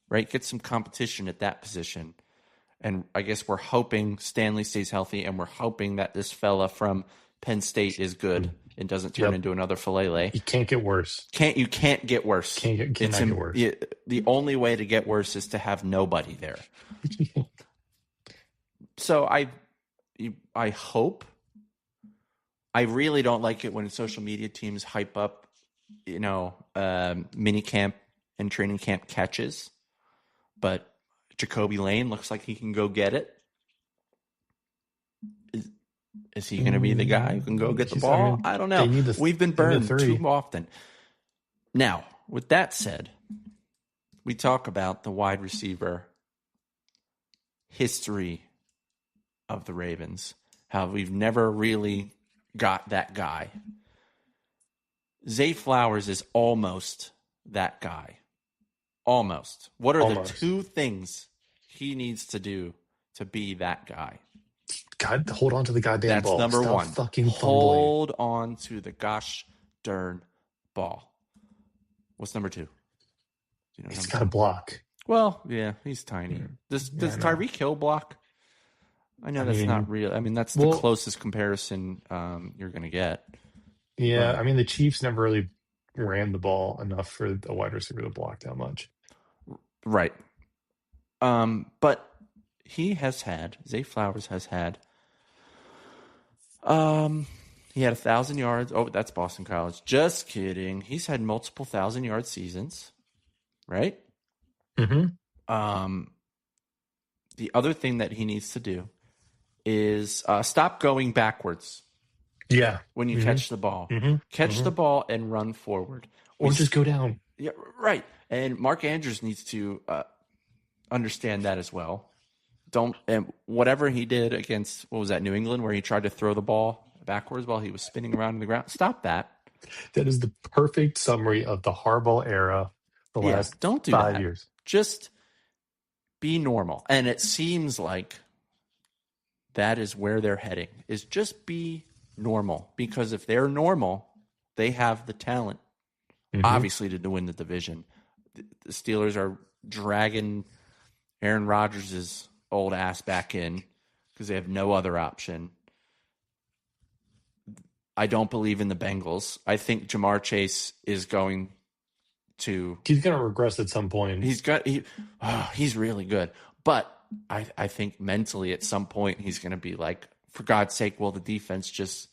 Right? Get some competition at that position. And I guess we're hoping Stanley stays healthy, and we're hoping that this fella from Penn State is good and doesn't turn into another filet. You can't get worse. You can't get worse. Cannot get worse. The only way to get worse is to have nobody there. So I hope. I really don't like it when social media teams hype up, mini camp and training camp catches. But Jacoby Lane looks like he can go get it. Is he going to be the guy who can go get the I ball? mean, I don't they know. need We've been they need a burned too 3. often. Now, with that said, we talk about the wide receiver history of the Ravens, how we've never really got that guy. Zay Flowers is almost that guy. Almost. What are the 2 things he needs to do to be that guy? God, hold on to the goddamn That's ball. number Stop 1. fucking fumbling. Hold on to the gosh darn ball. What's number 2? He's got to block. Well, yeah, he's tiny. Does Tyreek Hill block? I know that's not real. I mean, that's the closest comparison you're going to get. Yeah, but, I mean, the Chiefs never really ran the ball enough for a wide receiver to block that much. Right. But Zay Flowers has had, he had 1,000 yards. Oh, that's Boston College. Just kidding. He's had multiple 1,000-yard seasons, right? Mm-hmm. The other thing that he needs to do is stop going backwards. Yeah. When you catch the ball. Catch the ball and run forward. Or just go down. Yeah, right. And Mark Andrews needs to understand that as well. And whatever he did against, what was that, New England, where he tried to throw the ball backwards while he was spinning around in the ground. Stop that. That is the perfect summary of the Harbaugh era the last don't do 5 that. years. Just be normal. And it seems like that is where they're heading, is just be normal. Because if they're normal, they have the talent, obviously, to win the division. The Steelers are dragging Aaron Rodgers' old ass back in because they have no other option. I don't believe in the Bengals. I think Jamar Chase is going to... He's going to regress at some point. He's really good. But I think mentally at some point he's going to be like, for God's sake, will the defense just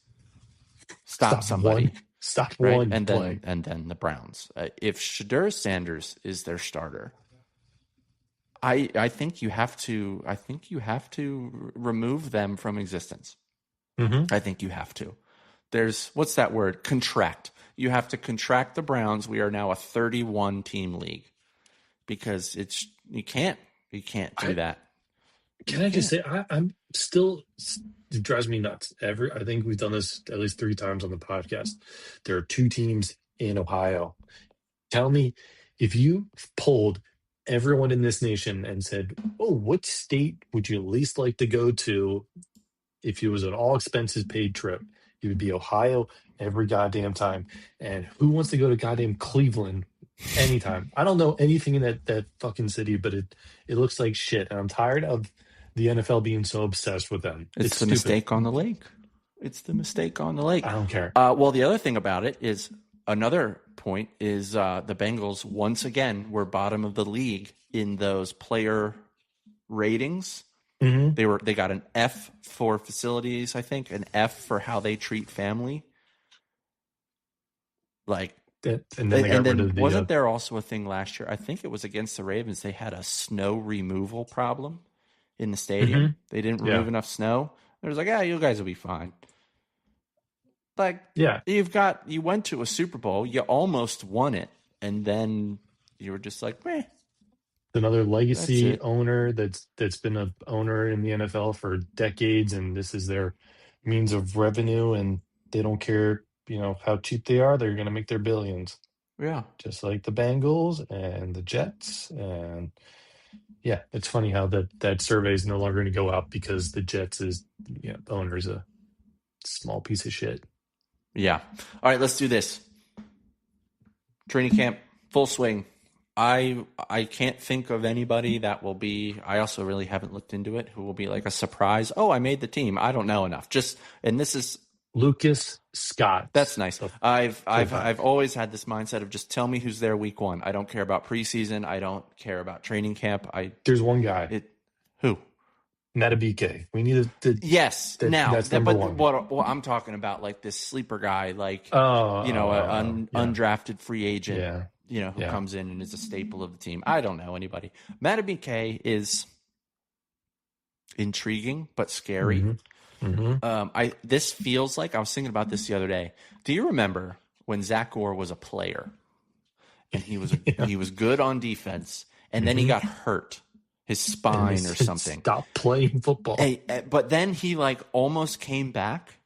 stop somebody? Stop right? one and play. then the Browns. If Shadur Sanders is their starter, I think you have to remove them from existence. I think you have to. There's, what's that word? Contract. You have to contract the Browns. We are now a 31 team league because you can't do that. Can I just say I'm still, it drives me nuts. I think we've done this at least 3 times on the podcast. There are 2 teams in Ohio. Tell me, if you polled everyone in this nation and said, "Oh, what state would you least like to go to if it was an all expenses paid trip?" It would be Ohio every goddamn time. And who wants to go to goddamn Cleveland anytime? I don't know anything in that fucking city, but it looks like shit. And I'm tired of the NFL being so obsessed with them. It's the mistake on the lake. It's the mistake on the lake. I don't care. Well, the other thing about it is, another point is the Bengals once again were bottom of the league in those player ratings. They got an F for facilities, I think, an F for how they treat family. Like, and then wasn't there also a thing last year? I think it was against the Ravens. They had a snow removal problem in the stadium. They didn't remove enough snow. It was like, you guys will be fine. Like, you went to a Super Bowl, you almost won it, and then you were just like, meh. Another legacy owner that's been an owner in the NFL for decades, and this is their means of revenue, and they don't care, how cheap they are. They're going to make their billions. Yeah. Just like the Bengals and the Jets. And yeah, it's funny how that survey is no longer going to go out because the Jets the owner is a small piece of shit. Yeah. All right, let's do this. Training camp, full swing. I can't think of anybody that will be, I also really haven't looked into it, who will be like a surprise. Oh, I made the team. I don't know enough. And this is Lucas Scott. That's nice. I've always had this mindset of just tell me who's there week 1. I don't care about preseason. I don't care about training camp. There's one guy. Who? Matabike. We need yes. That's number 1. What I'm talking about, like this sleeper guy, like undrafted free agent. Who comes in and is a staple of the team. I don't know anybody. Matabike is intriguing but scary. This feels like I was thinking about this the other day. Do you remember when Zach Gore was a player and Yeah. he was good on defense, and then he hmm got hurt, his And they spine or said, something. stop playing football. But then he like almost came back,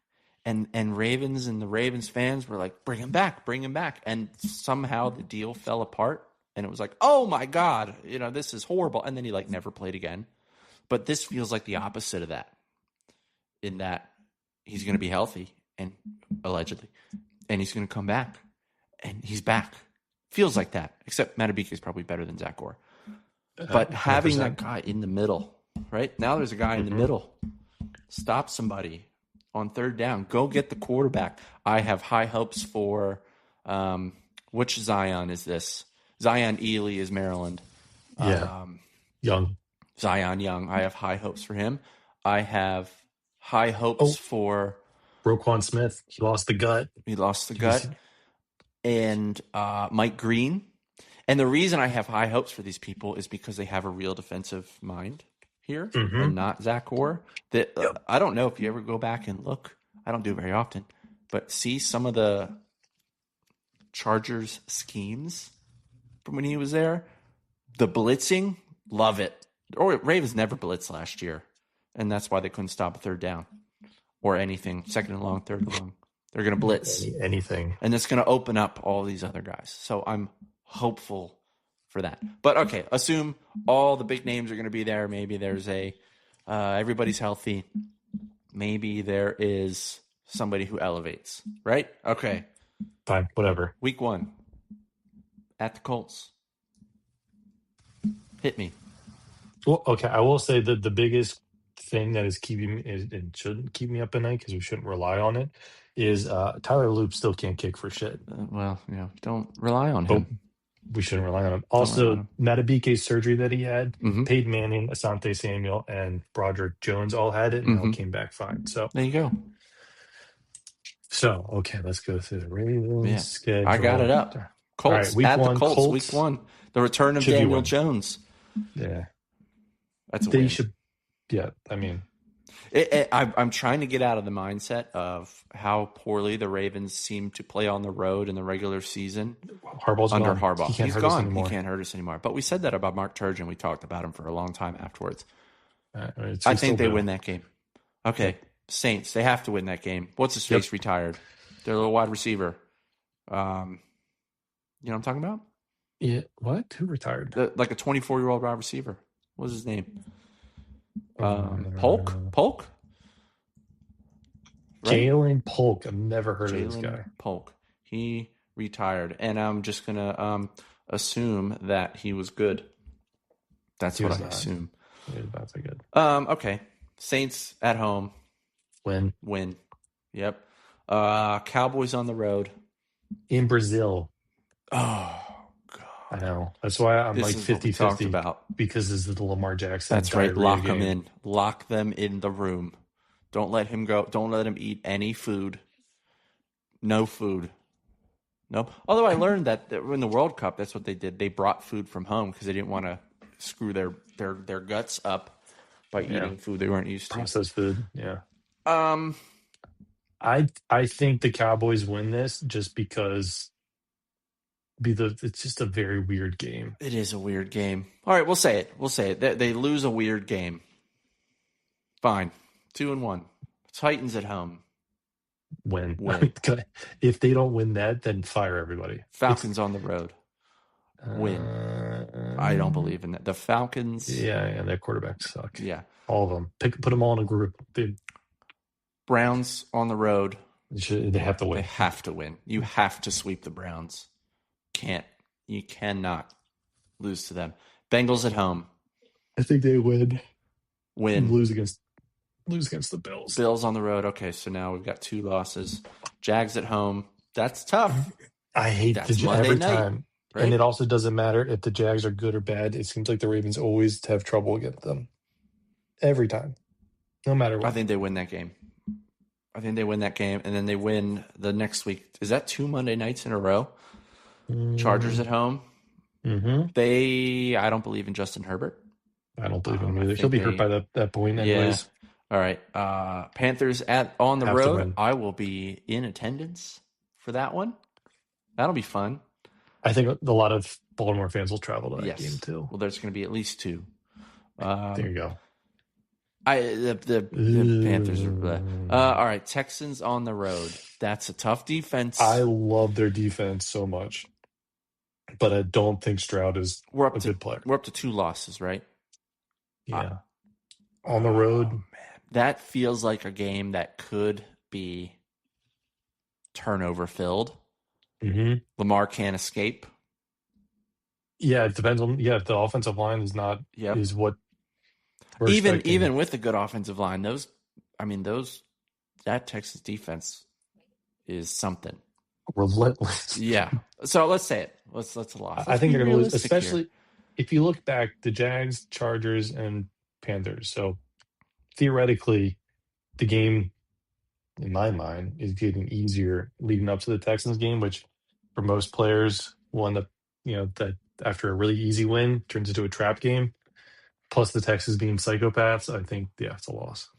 and the Ravens fans were like, bring him back, and somehow the deal fell apart, and it was like, oh my god, this is horrible, and then he like never played again. But this feels like the opposite of that, in that he's going to be healthy and allegedly, and he's going to come back, and he's back. Feels like that, except Matabike is probably better than Zach Gore. But having that guy in the middle, right? Now there's a guy in the middle. Stop somebody on third down. Go get the quarterback. I have high hopes for which Zion is this? Zion Ely is Maryland. Yeah. Young. Zion Young. I have high hopes for him. I have high hopes for Roquan Smith. He lost the gut. And Mike Green. And the reason I have high hopes for these people is because they have a real defensive mind here and not Zach Gore. I don't know if you ever go back and look. I don't do it very often. But see some of the Chargers schemes from when he was there. The blitzing, love it. Or Ravens never blitzed last year. And that's why they couldn't stop a third down or anything. Second and long, third and long. They're going to blitz. Anything. And it's going to open up all these other guys. So I'm hopeful for that. But okay, assume all the big names are going to be there. Maybe there's everybody's healthy. Maybe there is somebody who elevates, right? Okay. Fine, whatever. Week 1 at the Colts. Hit me. Well, okay, I will say that the biggest thing that is keeping me, it shouldn't keep me up at night because we shouldn't rely on it, is Tyler Loop still can't kick for shit. Don't rely on him. We shouldn't rely on him. Also, Matabike's surgery that he had, Peyton Manning, Asante Samuel, and Broderick Jones all had it and all came back fine. So there you go. So, okay, let's go through the Ravens schedule. I got it up. Colts, right, at the Colts, week 1. The return of Daniel Jones. Yeah. That's a win. I mean. I'm trying to get out of the mindset of how poorly the Ravens seem to play on the road in the regular season. Harbaugh's under gone. Harbaugh. He's gone. He can't hurt us anymore. But we said that about Mark Turgeon. We talked about him for a long time afterwards. I think they win that game. Okay, Saints. They have to win that game. What's his face retired? Their little wide receiver. You know what I'm talking about? Yeah. What? Who retired? Like a 24-year-old wide receiver. What was his name? Polk? Right? Jalen Polk. I've never heard of this guy. Polk. He retired. And I'm just going to assume that he was good. That's what I assume. He was not so good. Okay. Saints at home. Win. Yep. Cowboys on the road. In Brazil. Oh, God. I know. That's why I'm like 50-50 about. Because this is the Lamar Jackson. That's right. Lock him in. Lock them in the room. Don't let him go. Don't let him eat any food. No food. No. Although I learned that in the World Cup, that's what they did. They brought food from home because they didn't want to screw their guts up by eating food they weren't used to. Processed food. Yeah. I think the Cowboys win this just because it's just a very weird game. It is a weird game. All right, we'll say it. They lose a weird game. Fine. 2-1. Titans at home. Win. If they don't win that, then fire everybody. Falcons on the road. Win. I don't believe in that. The Falcons. Yeah, their quarterbacks suck. Yeah. All of them. Put them all in a group. Dude. Browns on the road. They have to win. They have to win. You have to sweep the Browns. You cannot lose to them. Bengals at home. I think they win. Lose against the Bills. Bills on the road. Okay, so now we've got 2 losses. Jags at home. That's tough. I hate the Jags every time. Right? And it also doesn't matter if the Jags are good or bad. It seems like the Ravens always have trouble against them. Every time. No matter what. I think they win that game. And then they win the next week. Is that 2 Monday nights in a row? Chargers at home. Mm-hmm. I don't believe in Justin Herbert. I don't believe him either. He'll be hurt by that point anyways. All right. Panthers on the Have to road. win. I will be in attendance for that one. That'll be fun. I think a lot of Baltimore fans will travel to that game Yes. too. Well, there's going to be at least two. There you go. The Panthers are. All right. Texans on the road. That's a tough defense. I love their defense so much, but I don't think Stroud is a good player. We're up to 2 losses, right? Yeah. On the road. Man. That feels like a game that could be turnover filled. Mm-hmm. Lamar can't escape. Yeah, it depends on. Yeah, if the offensive line is not is what we're expecting. Even with the good offensive line, that Texas defense is something relentless. Yeah. So let's say it. Let's a loss. I think they're going to lose, especially if you look back, the Jags, Chargers, and Panthers. So theoretically, the game, in my mind, is getting easier leading up to the Texans game, which for most players will end up, that after a really easy win turns into a trap game. Plus the Texans being psychopaths, I think, it's a loss.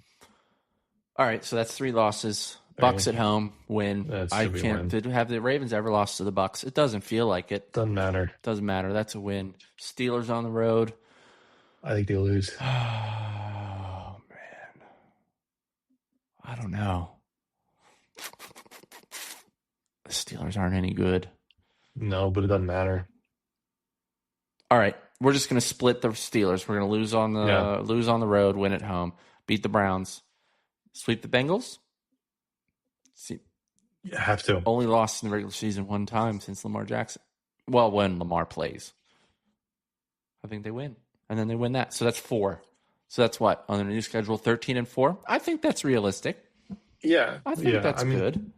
All right, so that's 3 losses. Bucks at home, win. I can't. Have the Ravens ever lost to the Bucks? It doesn't feel like it. Doesn't matter. Doesn't matter. That's a win. Steelers on the road. I think they lose. Oh, man. I don't know. The Steelers aren't any good. No, but it doesn't matter. All right, we're just going to split the Steelers. We're going to lose on the road, win at home, beat the Browns, sweep the Bengals. See, you have to. Only lost in the regular season one time since Lamar Jackson. Well, when Lamar plays, I think they win, and then they win that. So that's 4. So that's what on the new schedule, 13-4. I think that's realistic. Yeah, I think that's good.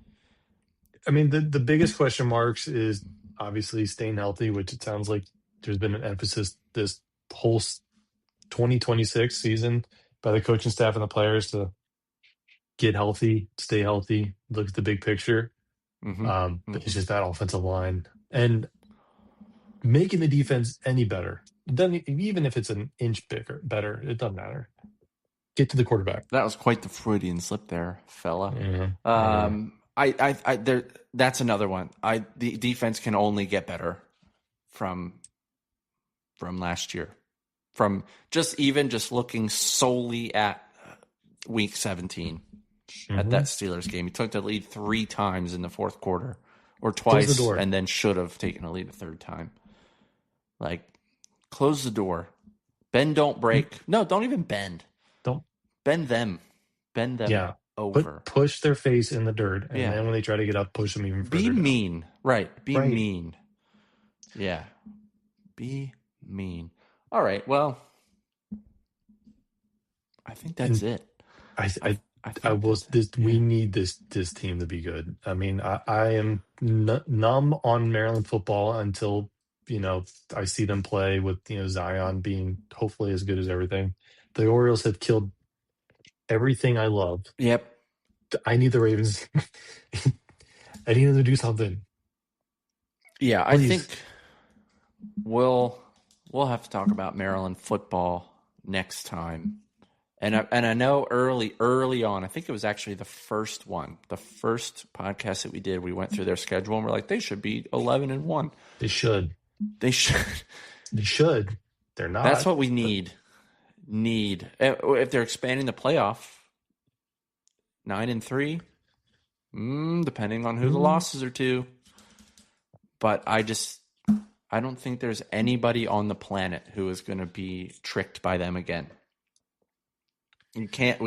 I mean, the biggest question marks is obviously staying healthy, which it sounds like there's been an emphasis this whole 2026 season by the coaching staff and the players to get healthy, stay healthy, look at the big picture. But it's just that offensive line and making the defense any better. Even if it's an inch better, it doesn't matter. Get to the quarterback. That was quite the Freudian slip there, fella. Mm-hmm. That's another one. The defense can only get better from last year. From just looking solely at week 17 at that Steelers game. He took the lead 3 times in the fourth quarter, or twice, and then should have taken a lead a third time. Like, close the door. Bend, don't break. No, don't even bend. Don't bend them. Bend them over. Push their face in the dirt, and then when they try to get up, push them even further. Be mean. Right. Be mean. Yeah. Be mean. All right. Well, I think that's it. We need this team to be good. I mean, I am numb on Maryland football until I see them play with Zion being hopefully as good as everything. The Orioles have killed everything I love. Yep. I need the Ravens. I need them to do something. Yeah, please. I think we'll have to talk about Maryland football next time. And I know early on, I think it was actually the first podcast that we did, we went through their schedule and we're like, they should be 11-1. They should. They should. They're not. That's what we need. If they're expanding the playoff, 9-3, depending on who the losses are to. But I don't think there's anybody on the planet who is going to be tricked by them again. We can't.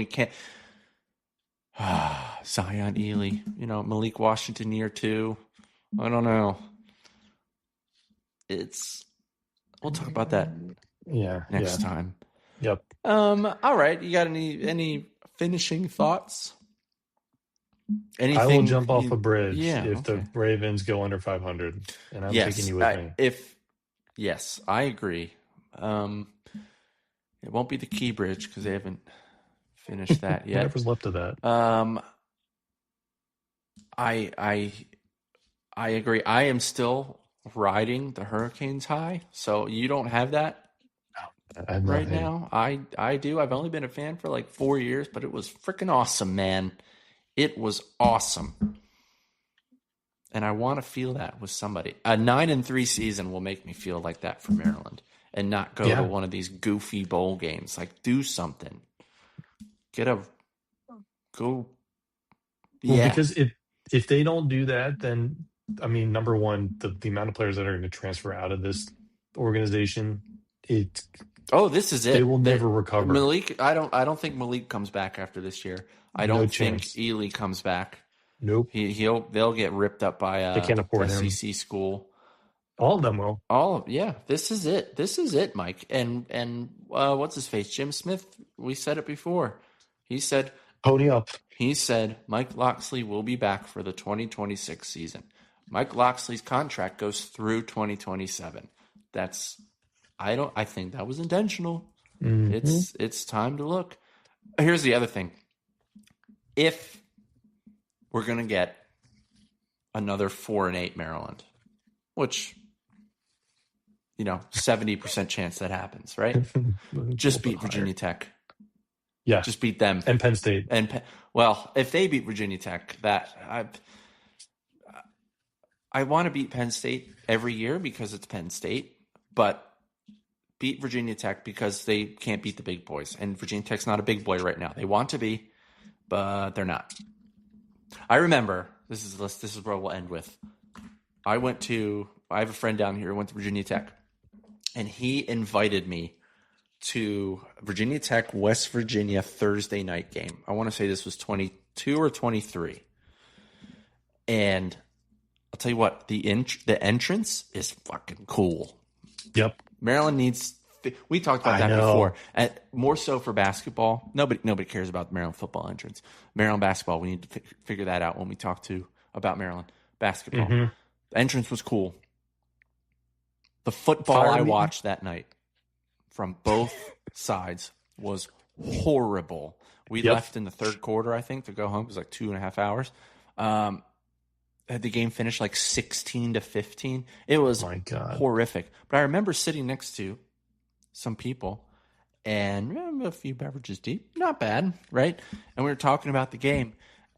Zion Ely, Malik Washington year 2. I don't know. We'll talk about that next time. Yep. All right. You got any finishing thoughts? Anything? I will jump off a bridge if the Ravens go under 500, and I'm taking you with me. Yes, I agree. It won't be the Key Bridge because they haven't finished that yet. Whatever's left of that. I agree. I am still riding the Hurricanes high, so you don't have that. I'm not right me. now. I do. I've only been a fan for like 4 years, but it was freaking awesome, man. It was awesome. And I want to feel that with somebody. A 9-3 season will make me feel like that for Maryland and not go to Yeah. one of these goofy bowl games. Like, do something. Go. Well, Yeah. because if they don't do that, then I mean, number one, the amount of players that are going to transfer out of this organization, it Oh, this is they it. will never recover. Malik, I don't think Malik comes back after this year. I No don't think chance. Ely comes back. Nope. They'll get ripped up by They a can't afford him. SEC school. All of them will. Yeah, this is it. This is it, Mike. And what's his face? Jim Smith. We said it before. He said Pony up. Mike Loxley will be back for the 2026 season. Mike Loxley's contract goes through 2027. I think that was intentional. Mm-hmm. It's time to look. Here's the other thing. If we're going to get another 4-8 Maryland, which 70% chance that happens, right? Just beat Virginia Tech. Yeah. Just beat them. And Penn State. Well, if they beat Virginia Tech, I want to beat Penn State every year because it's Penn State, but beat Virginia Tech because they can't beat the big boys. And Virginia Tech's not a big boy right now. They want to be, but they're not. I remember, this is where we'll end with. I have a friend down here who went to Virginia Tech, and he invited me to Virginia Tech, West Virginia Thursday night game. I want to say this was 22 or 23. And I'll tell you what, the entrance is fucking cool. Yep. Maryland needs. We talked about that before. More so for basketball. Nobody cares about the Maryland football entrance. Maryland basketball, we need to figure that out when we talk about Maryland basketball. Mm-hmm. The entrance was cool. The football I watched that night from both sides was horrible. We left in the third quarter, I think, to go home. It was like 2.5 hours. The game finished like 16-15. It was horrific. But I remember sitting next to some people and a few beverages deep. Not bad, right? And we were talking about the game,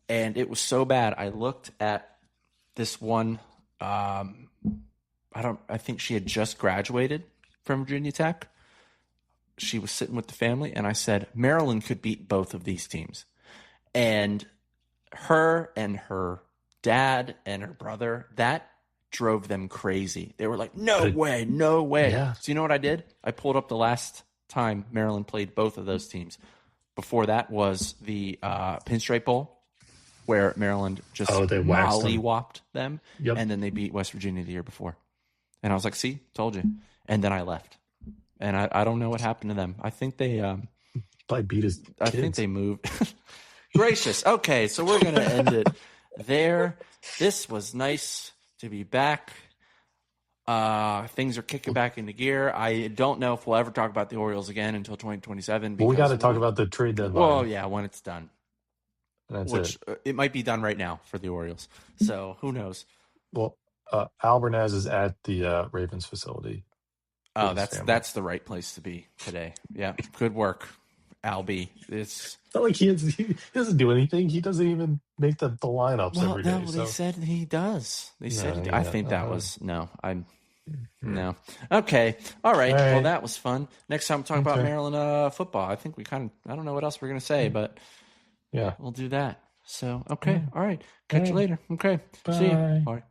and it was so bad. I looked at this one. I think she had just graduated from Virginia Tech. She was sitting with the family, and I said, Maryland could beat both of these teams. And her dad and her brother, that drove them crazy. They were like, no way. Yeah. So you know what I did? I pulled up the last time Maryland played both of those teams. Before that was the Pinstripe Bowl, where Maryland just mollywopped them. Yep. And then they beat West Virginia the year before. And I was like, see, told you. And then I left. And I don't know what happened to them. I think they probably beat his kids. I think they moved. Gracious. Okay, so we're going to end it there. This was nice to be back. Things are kicking back into gear. I don't know if we'll ever talk about the Orioles again until 2027. Well, we got to talk about the trade deadline. Well, yeah, when it's done. That's it might be done right now for the Orioles. So who knows? Well, Albernaz is at the Ravens facility. Oh, that's the right place to be today. Yeah, good work, Albie. It's not like he doesn't do anything. He doesn't even make the lineups every day. They said he does. I think that was no. No. Okay. All right. Well, that was fun. Next time we'll talk about Maryland football. I think I don't know what else we're gonna say, but yeah, we'll do that. So okay. All right. Catch you later. Okay. See you. Bye.